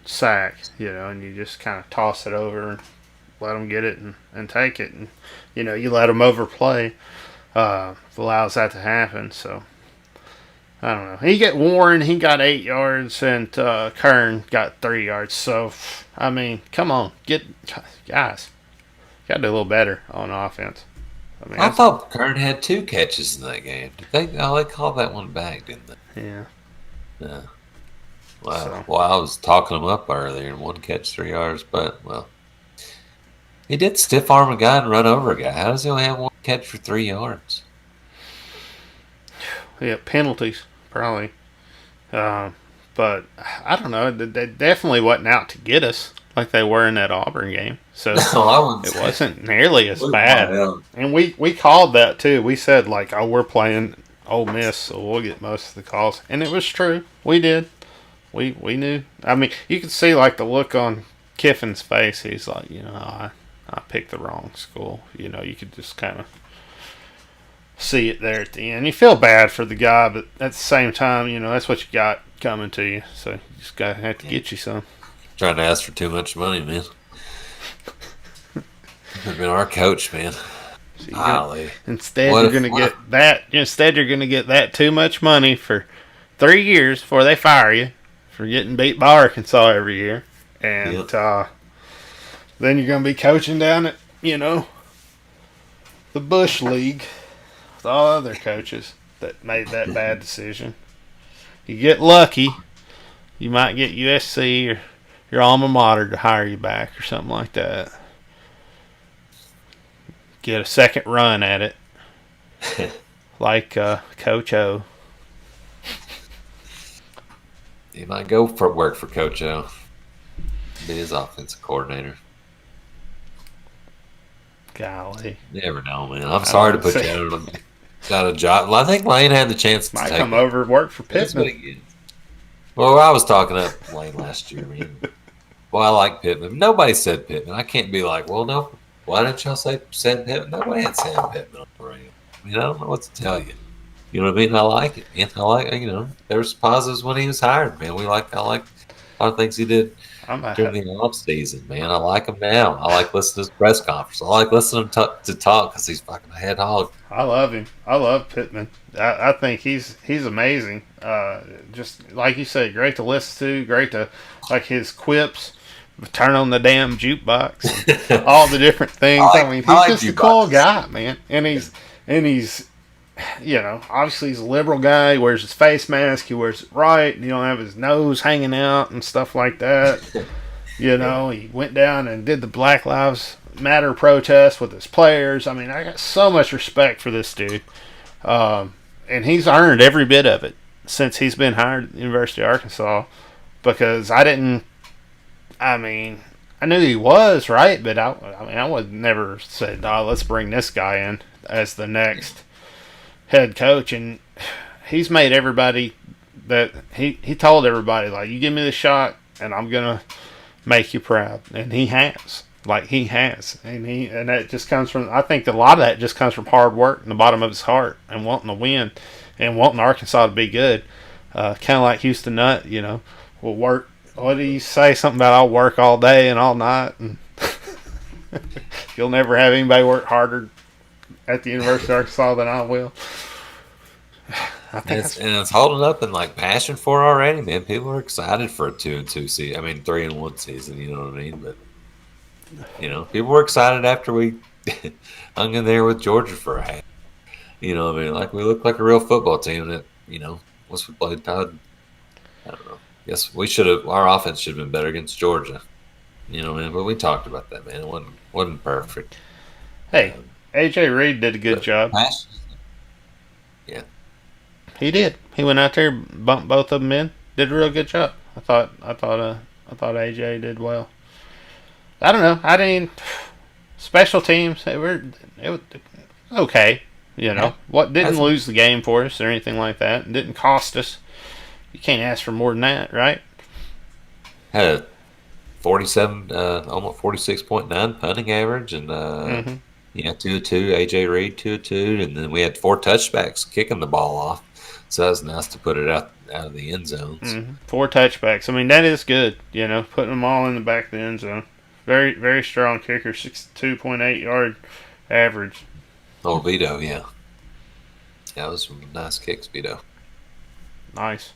sack, and you just kind of toss it over and let them get it and take it. And, you let them overplay. Allows that to happen. So I don't know. He got Warren. He got 8 yards, and Kern got 3 yards. So I mean, come on, guys. Got to do a little better on offense. I thought Kern had 2 catches in that game. Did they? Oh, they called that one back, didn't they? Yeah. Yeah. Wow. Well, I was talking him up earlier, and 1 catch, 3 yards, but well. He did stiff arm a guy and run over a guy. How does he only have 1 catch for 3 yards? Yeah, penalties, probably. But I don't know. They definitely wasn't out to get us like they were in that Auburn game. So it wasn't nearly as bad. And we called that too. We said, like, oh, we're playing Ole Miss, so we'll get most of the calls. And it was true. We did. We knew. I mean, you could see, like, the look on Kiffin's face. He's like, I picked the wrong school. You could just kind of see it there at the end. You feel bad for the guy, but at the same time, that's what you got coming to you. So you just have to get you some. Trying to ask for too much money, man. I've been our coach, man. So instead, you're going to get that. Instead, you're going to get that too much money for 3 years before they fire you for getting beat by Arkansas every year, and then you're going to be coaching down at, the Bush League with all other coaches that made that bad decision. You get lucky, you might get USC or your alma mater to hire you back or something like that. Get a second run at it. Like Coach O. he might go for work for Coach O. Be his offensive coordinator. Golly. You never know, man. I'm sorry to put you out of job. I think Lane had the chance to might come over and work for Pittman. Well, I was talking up Lane last year, man. Well, I like Pittman. Nobody said Pittman. I can't be like, well, no. Why didn't y'all say Sam Pittman? Nobody had Sam Pittman on the radio. I mean, I don't know what to tell you. You know what I mean? I like it. Man. I like, there was positives when he was hired, man. I like a lot of things he did during the off season, man. I like him now. I like listening to his press conference. I like listening to talk because he's fucking a head hog. I love him. I love Pittman. I think he's amazing. Just like you said, great to listen to. Great to like his quips. Turn on the damn jukebox. And all the different things. He's just a cool guy, man. And he's obviously he's a liberal guy. He wears his face mask. He wears it right. You don't have his nose hanging out and stuff like that. He went down and did the Black Lives Matter protest with his players. I mean, I got so much respect for this dude. And he's earned every bit of it since he's been hired at the University of Arkansas, because I knew he was, right? But I would never said, let's bring this guy in as the next head coach. And he's made everybody that he told everybody, like, you give me the shot and I'm going to make you proud. And he has. And that just comes from, I think a lot of that just comes from hard work in the bottom of his heart and wanting to win and wanting Arkansas to be good. Kind of like Houston Nutt, will work. What do you say? Something about I'll work all day and all night, and you'll never have anybody work harder at the University of Arkansas than I will. It's holding up and like passion for it already, man. People are excited for a 2-2 season. 3-1 season. You know what I mean? But people were excited after we hung in there with Georgia for a half. You know what I mean? Like, we looked like a real football team that, once we played Todd, I don't know. Yes, our offense should have been better against Georgia. Man, but we talked about that, man. It wasn't perfect. Hey, AJ Reed did a good job. Yeah. He did. He went out there, bumped both of them in, did a real good job. I thought AJ did well. I don't know. Special teams, it was okay. What didn't lose the game for us or anything like that. It didn't cost us. You can't ask for more than that, right? Had a 47, almost 46.9 punting average, and 2-2. AJ Reed 2-2, and then we had 4 touchbacks kicking the ball off. So that was nice to put it out of the end zones. Mm-hmm. 4 touchbacks. I mean, that is good. Putting them all in the back of the end zone. Very, very strong kicker. 62.8 yard average. Oh, Vito, yeah. That was some nice kicks, Vito. Nice.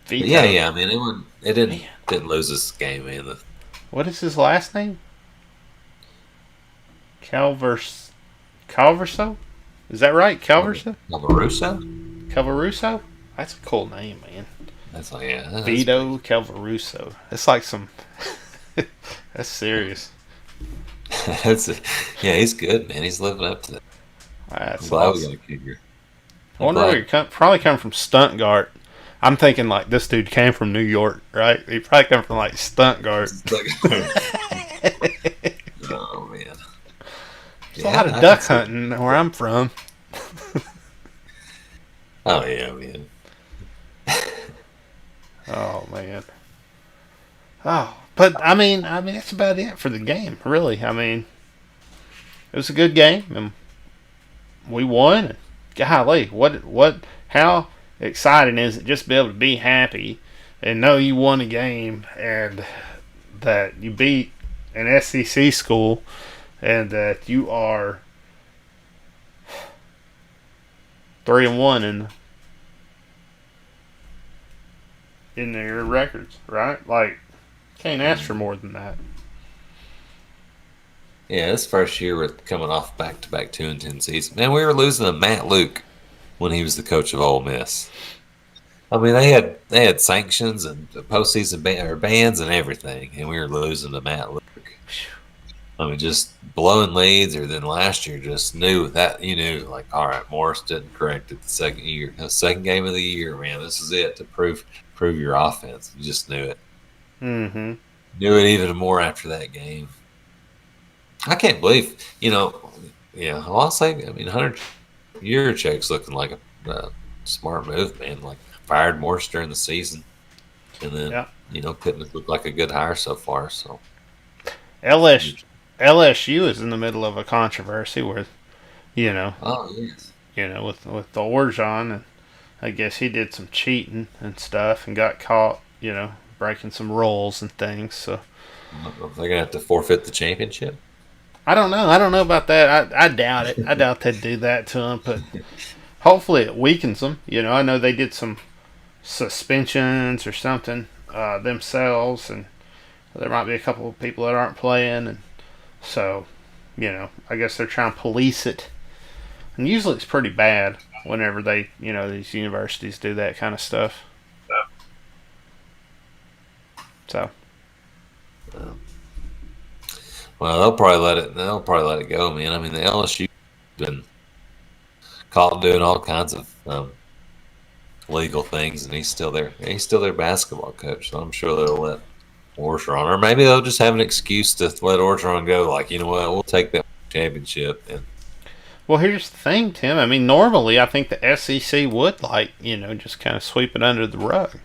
Vito. Yeah. I mean, it didn't lose this game, man. What is his last name? Calverso? Is that right? Calverso? Calvaruso? That's a cool name, man. That's like, yeah. Vito Calvaruso. It's like some. That's serious. He's good, man. He's living up to that. That's glad awesome. we got a kicker. I wonder where he probably come from Stuttgart. I'm thinking like this dude came from New York, right? He probably come from like Stuttgart. Oh man, there's a lot of duck hunting where I'm from. Oh yeah, man. Oh man. Oh, but I mean that's about it for the game, really. I mean, it was a good game and we won. Golly, how exciting is it just to be able to be happy and know you won a game and that you beat an SEC school and that you are 3-1 in their records, right? Like, can't ask for more than that. Yeah, this first year we're coming off back-to-back 2-10 season. Man, we were losing to Matt Luke when he was the coach of Ole Miss. I mean, they had sanctions and postseason bans and everything, and we were losing to Matt Luke. I mean, just blowing leads. Or then last year, just knew that like, all right, Morris didn't correct it the second game of the year. Man, this is it to prove improve your offense. You just knew it. Mm-hmm. Knew it even more after that game. I can't believe, yeah, well, I'll say, I mean, Hunter Yurichek's looking like a smart move, man. Like, fired Morse during the season. And then, Yeah. couldn't look like a good hire so far. So LSU is in the middle of a controversy with, oh yes, with the Orgeon, and I guess he did some cheating and stuff and got caught, breaking some rules and things. So they're gonna have to forfeit the championship. I don't know. I don't know about that. I doubt it. I doubt they'd do that to him, but hopefully it weakens them. I know they did some suspensions or something themselves, and there might be a couple of people that aren't playing, and so I guess they're trying to police it. And usually it's pretty bad whenever they these universities do that kind of stuff. So. Well, they'll probably let it go, man. I mean, the LSU been caught doing all kinds of legal things, and he's still there. He's still their basketball coach, so I'm sure they'll let Orgeron, or maybe they'll just have an excuse to let Orgeron go. Like, you know what, we'll take that championship. And well, here's the thing, Tim. I mean, normally I think the SEC would just kind of sweep it under the rug.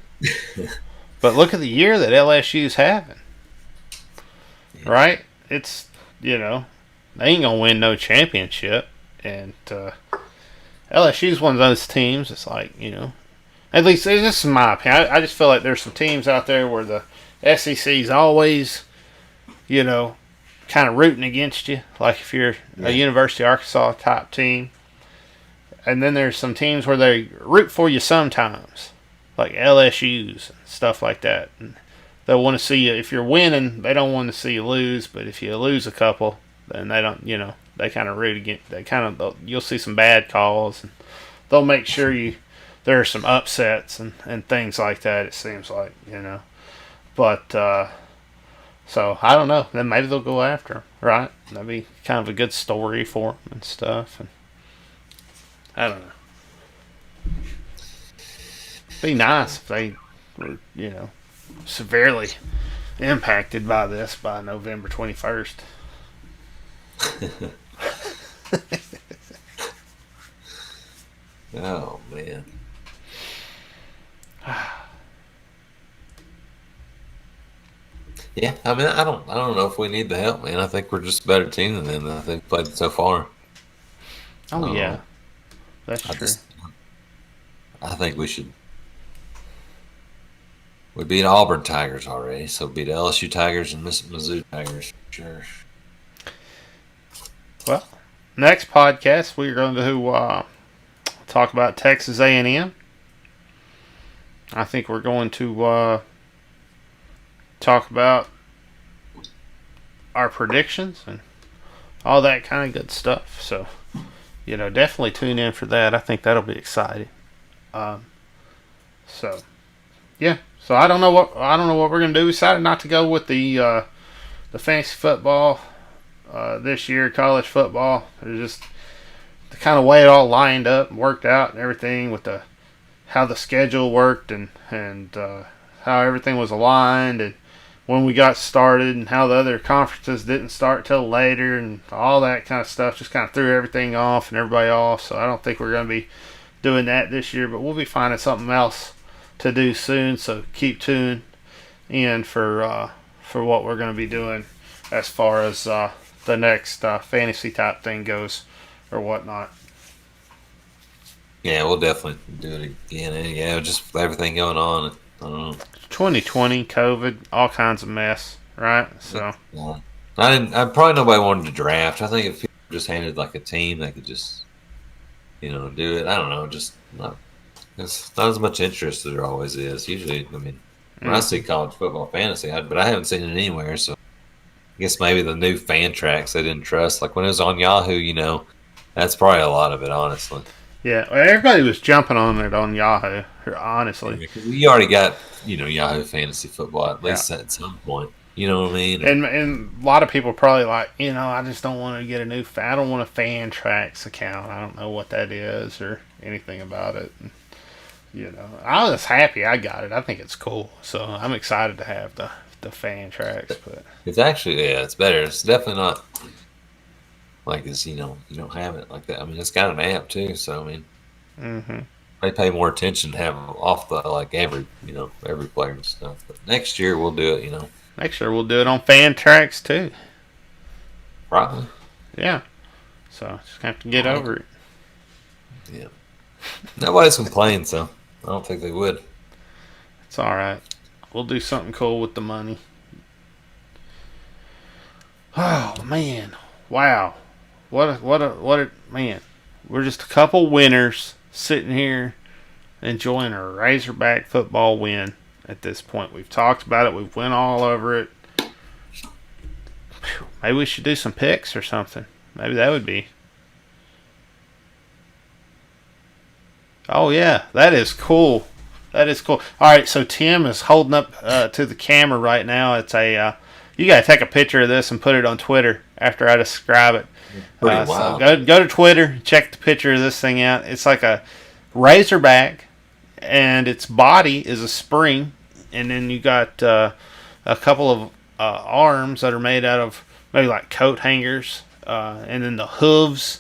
But look at the year that LSU's having, right? It's they ain't gonna win no championship, and LSU's one of those teams. It's like at least this is my opinion. I just feel like there's some teams out there where the SEC's always kind of rooting against you. Like if you're a University of Arkansas type team, and then there's some teams where they root for you sometimes, like LSU's and stuff like that. And they'll want to see you, if you're winning, they don't want to see you lose, but if you lose a couple, then they don't, they kind of root against, you'll see some bad calls, and they'll make sure there are some upsets and things like that, it seems like, But, so, I don't know, then maybe they'll go after him, right? That'd be kind of a good story for them and stuff, and I don't know. It'd be nice if they were, severely impacted by this by November 21st. Oh man. Yeah, I mean, I don't know if we need the help, man. I think we're just a better team than them. I think played so far. Oh yeah, that's true. I think we should. We beat Auburn Tigers already, so beat LSU Tigers and Mizzou Tigers. Sure. Well, next podcast we're going to talk about Texas A&M. I think we're going to talk about our predictions and all that kind of good stuff. So, definitely tune in for that. I think that'll be exciting. So I don't know what we're gonna do. We decided not to go with the fantasy football this year, college football. It just the kind of way it all lined up and worked out and everything with how the schedule worked and how everything was aligned and when we got started and how the other conferences didn't start till later and all that kind of stuff just kind of threw everything off and everybody off. So I don't think we're gonna be doing that this year, but we'll be finding something else to do soon, so keep tuned in for what we're going to be doing as far as the next fantasy type thing goes or whatnot. Yeah, we'll definitely do it again. Yeah, just everything going on. 2020, COVID, all kinds of mess, right? So I probably nobody wanted to draft. I think if people just handed like a team, they could just do it. I don't know, just not. It's not as much interest as there always is. Usually, I mean, when I see college football fantasy, but I haven't seen it anywhere. So I guess maybe the new fan tracks they didn't trust. Like when it was on Yahoo, that's probably a lot of it, honestly. Yeah, well, everybody was jumping on it on Yahoo, honestly. Because we already got, Yahoo fantasy football at least at some point. You know what I mean? And a lot of people probably like, I just don't want to get a new I don't want a fan tracks account. I don't know what that is or anything about it. I was happy I got it. I think it's cool. So I'm excited to have the fan tracks. But It's actually, yeah, it's better. It's definitely not like this, you don't have it like that. I mean, it's got an amp too, so I mean, mm-hmm. they pay more attention to have off the like every player and stuff. But next year we'll do it, Make sure we'll do it on fan tracks too. probably. Yeah. So just have to get over it. Yeah. Nobody's complained, so I don't think they would. It's all right. We'll do something cool with the money. Oh man! Wow! What a man! We're just a couple winners sitting here enjoying a Razorback football win. At this point, we've talked about it. We've went all over it. Maybe we should do some picks or something. Maybe that would be. Oh yeah, that is cool. That is cool. All right, so Tim is holding up to the camera right now. It's a you gotta take a picture of this and put it on Twitter after I describe it. Pretty wild. So go to Twitter, check the picture of this thing out. It's like a Razorback, and its body is a spring, and then you got a couple of arms that are made out of maybe like coat hangers, and then the hooves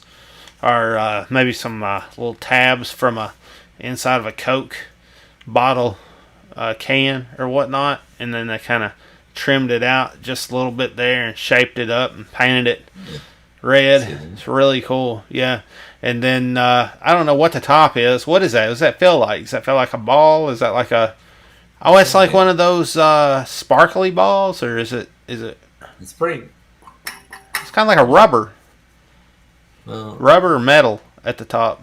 are maybe some little tabs from a inside of a Coke bottle can or whatnot, and then they kind of trimmed it out just a little bit there and shaped it up and painted it red. It's really cool. Yeah. And then I don't know what the top is. What is that? Does that feel like? Does that feel like a ball? Is that like a? Oh, it's like one of those sparkly balls, or is it? It's pretty. It's kind of like a rubber. Rubber or metal at the top.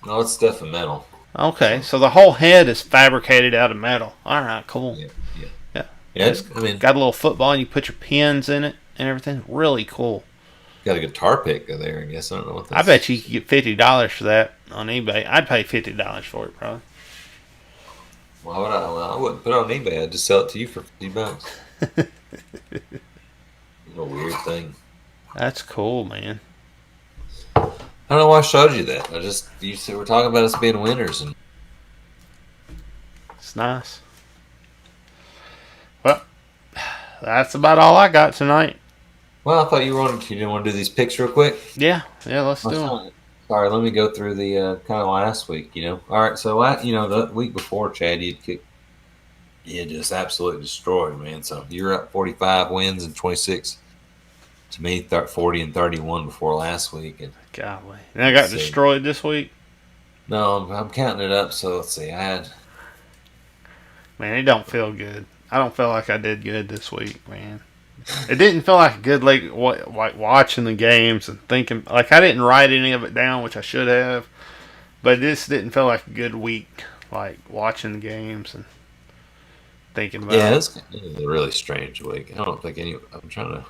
No, it's definitely metal. Okay, so the whole head is fabricated out of metal. All right, cool. Yeah. It's, I mean, got a little football, and you put your pins in it and everything. Really cool. Got a guitar pick there, I guess. I don't know what that's. I bet you could get $50 for that on eBay. I'd pay $50 for it, probably. Why would I? Well, I wouldn't put it on eBay. I'd just sell it to you for $50. A weird thing. That's cool, man. I don't know why I showed you that. You said we're talking about us being winners, and it's nice. Well, that's about all I got tonight. Well, I thought you didn't want to do these picks real quick. Yeah, let's do them. Sorry, let me go through the kind of last week. All right, so the week before, Chad, you just absolutely destroyed, man. So you're up 45 wins and 26. To me, 40 and 31 before last week, and golly, and I got destroyed this week. No, I'm counting it up. So let's see. Man, it don't feel good. I don't feel like I did good this week, man. It didn't feel like a good like watching the games and thinking like I didn't write any of it down, which I should have. But this didn't feel like a good week, like watching the games and thinking about. Yeah, it was a really strange week. I don't think I'm trying to.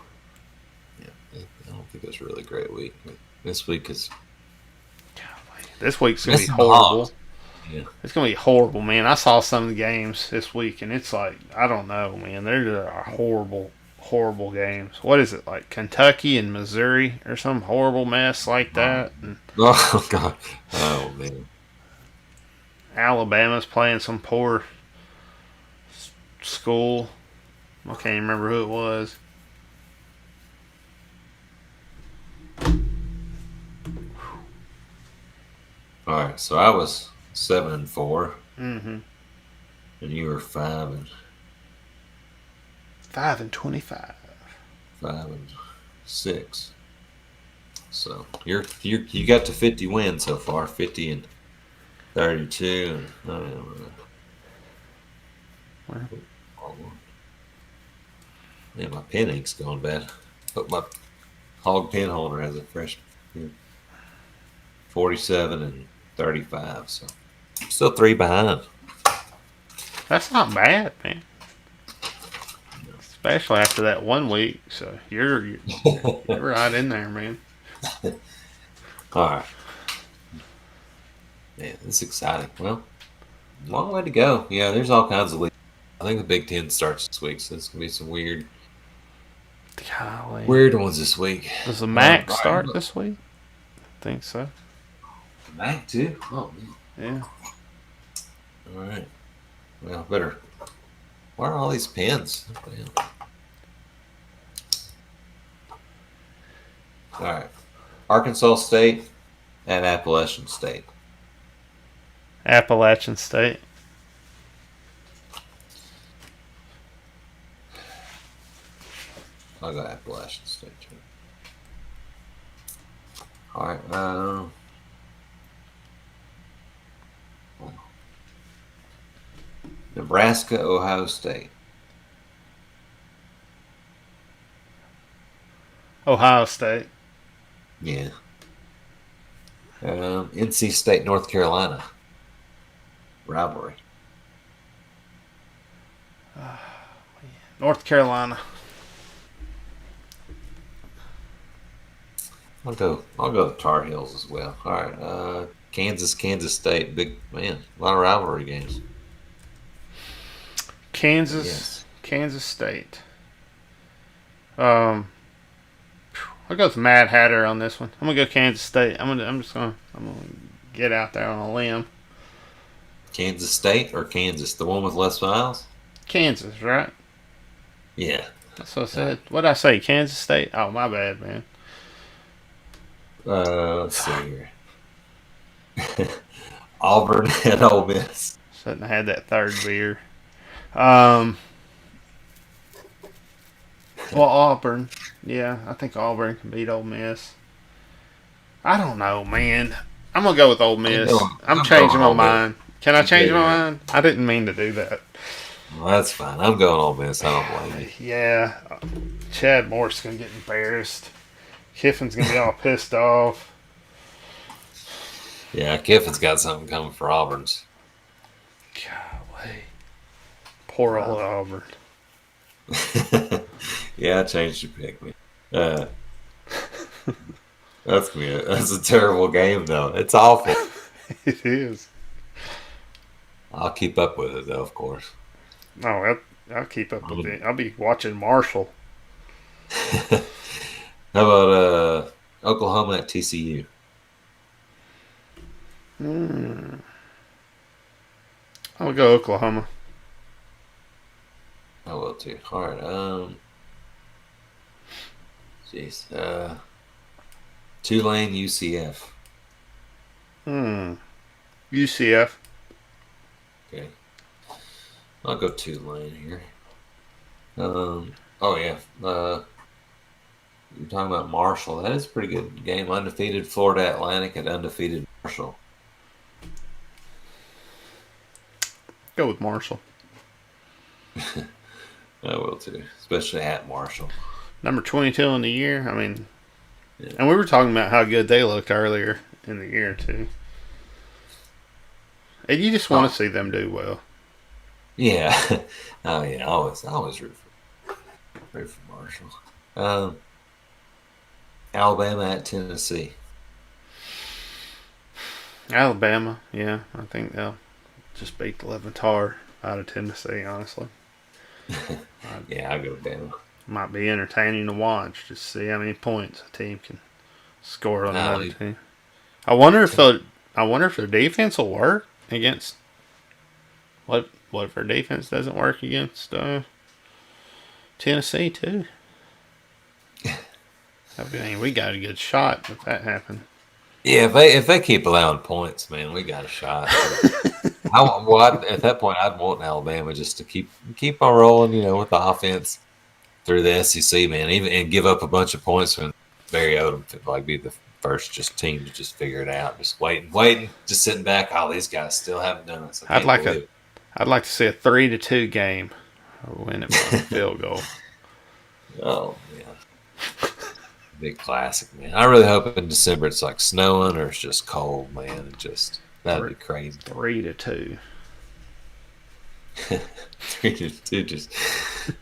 I don't think it was a really great week. This week is. This week's gonna be horrible. Yeah. It's gonna be horrible, man. I saw some of the games this week, and it's like I don't know, man. They're horrible, horrible games. What is it like? Kentucky and Missouri or some horrible mess like that? And oh God! Oh man! Alabama's playing some poor school. I can't even remember who it was. All right, so I was 7-4, mm-hmm. and you were 5 and 25, 5-6. So you got to 50 wins so far, 50 and 32. Man, my pen ink's going bad. But my hog pen holder has a fresh 47 and 35, so still 3 behind. That's not bad, man. Especially after that 1 week. So you're right in there, man. All right. Man, this is exciting. Well, long way to go. Yeah, there's all kinds of leagues. I think the Big Ten starts this week, so it's going to be some weird ones this week. Does the MAC start this week? I think so. Mag too? Oh, Yeah. man. All right. Well, better. Where are all these pins? All right. Arkansas State and Appalachian State. Appalachian State. I'll go Appalachian State too. All right. Nebraska, Ohio State. Ohio State. Yeah. NC State, North Carolina. Rivalry. North Carolina. I'll go the Tar Heels as well. All right. Kansas State. Big man. A lot of rivalry games. Kansas State. I'll go with Mad Hatter on this one. I'm gonna go Kansas State. I'm gonna get out there on a limb. Kansas State or Kansas? The one with less miles? Kansas, right? Yeah. That's what I said. What did I say? Kansas State? Oh, my bad, man. Let's see here. Auburn and Ole Miss. Shouldn't have had that third beer. Well, Auburn. Yeah, I think Auburn can beat Ole Miss. I don't know, man. I'm going to go with Ole Miss. I'm changing my mind. Can I change my mind? I didn't mean to do that. Well, that's fine. I'm going Ole Miss. I don't blame you. Yeah. Chad Morris going to get embarrassed. Kiffin's going to be all pissed off. Yeah, Kiffin's got something coming for Auburn's. Golly. Poor old Auburn. Yeah, I changed your pick, man. That's a terrible game, though. It's awful. It is. I'll keep up with it, though, of course. No, I'll keep up with it. I'll be watching Marshall. How about Oklahoma at TCU? I'll go Oklahoma. I will too. All right. Tulane, UCF. UCF. Okay. I'll go Tulane here. Oh yeah. You're talking about Marshall. That is a pretty good game. Undefeated Florida Atlantic and undefeated Marshall. Go with Marshall. I will too, especially at Marshall. Number 22 in the year. I mean, yeah. And we were talking about how good they looked earlier in the year too. And you just want to see them do well. Yeah. Oh yeah. Always root for Marshall. Alabama at Tennessee. Alabama, yeah, I think they'll just beat the Levantar out of Tennessee, honestly. Yeah, I'll go Bama. Might be entertaining to watch, just see how many points a team can score on another team. I wonder if their defense will work against. What if their defense doesn't work against Tennessee too? I mean, we got a good shot if that happened. Yeah, if they keep allowing points, man, we got a shot. At that point, I'd want Alabama just to keep on rolling, with the offense through the SEC, man. And give up a bunch of points when Barry Odom to be the first team to just figure it out. Just waiting, just sitting back. Oh, these guys still haven't done it. So I'd like to see a 3-2 game, win it by a field goal. Oh yeah. Big classic, man. I really hope in December it's like snowing or it's just cold, man. That'd be crazy. 3-2. 3-2, just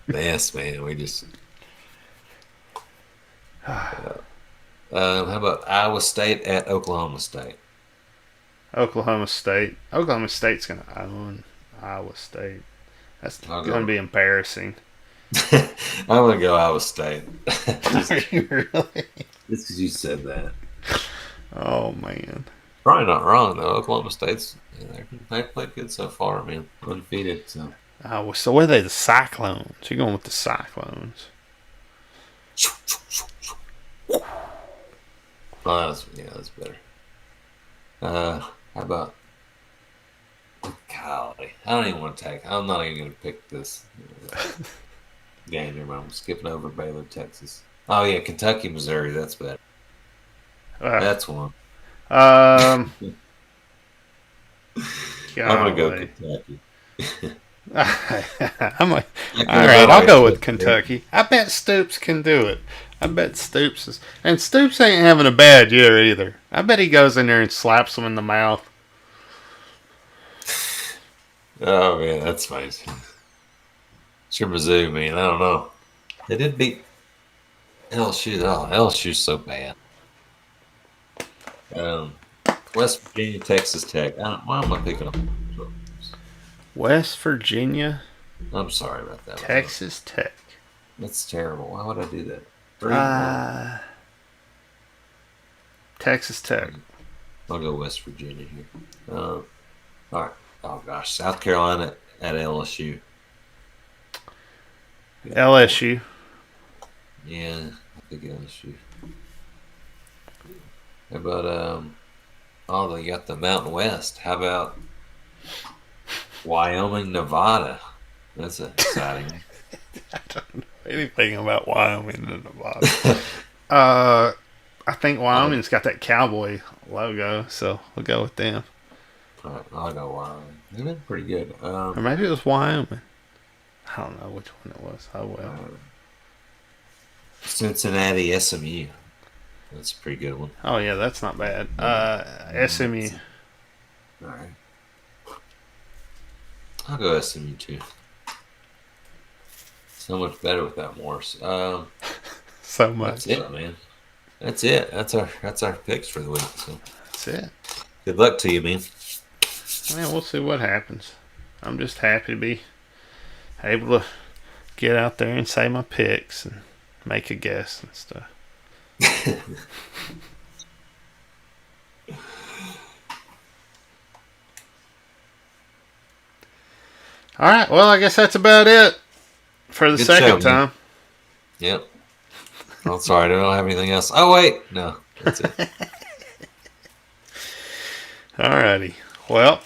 yes, man. We just. How about Iowa State at Oklahoma State? Oklahoma State's going to own Iowa State. That's going to be embarrassing. I'm going to go Iowa State. Are you really? Just because you said that. Oh, man. probably not wrong though. Oklahoma State's they've played good so far, man. Undefeated. So. So what are they? The Cyclones. You're going with the Cyclones. Oh, that's better. How about golly? I don't even want to take. I'm not even going to pick this game. Never mind. I'm skipping over Baylor, Texas. Oh yeah, Kentucky, Missouri. That's better. That's one. I'm gonna go Kentucky. All right, I'll go with Kentucky. I bet Stoops can do it. I bet Stoops is, and Stoops ain't having a bad year either. I bet he goes in there and slaps him in the mouth. Oh man, that's fine. Sure, Mizzou, man. I don't know. They did beat LSU. Oh, LSU's so bad. West Virginia, Texas Tech. Why am I picking up? West Virginia. I'm sorry about that. Texas Tech. That's terrible. Why would I do that? Texas Tech. I'll go West Virginia here. All right. Oh gosh, South Carolina at LSU. LSU. Yeah, I think LSU. How about they got the Mountain West. How about Wyoming, Nevada? That's exciting. I don't know anything about Wyoming and Nevada. I think Wyoming's got that cowboy logo, so we'll go with them. All right, I'll go Wyoming. They've been pretty good. Or maybe it was Wyoming. I don't know which one it was. Oh well. Cincinnati, SMU. That's a pretty good one. Oh yeah, that's not bad. SMU. All right. I'll go SMU too. So much better without Morris. So much. That's it, man. That's it. That's our picks for the week. So that's it. Good luck to you, man. Man, we'll see what happens. I'm just happy to be able to get out there and say my picks and make a guess and stuff. All right. Well, I guess that's about it for the second time. Yep. Oh, sorry. I don't have anything else. Oh, wait. No. That's it. All righty. Well,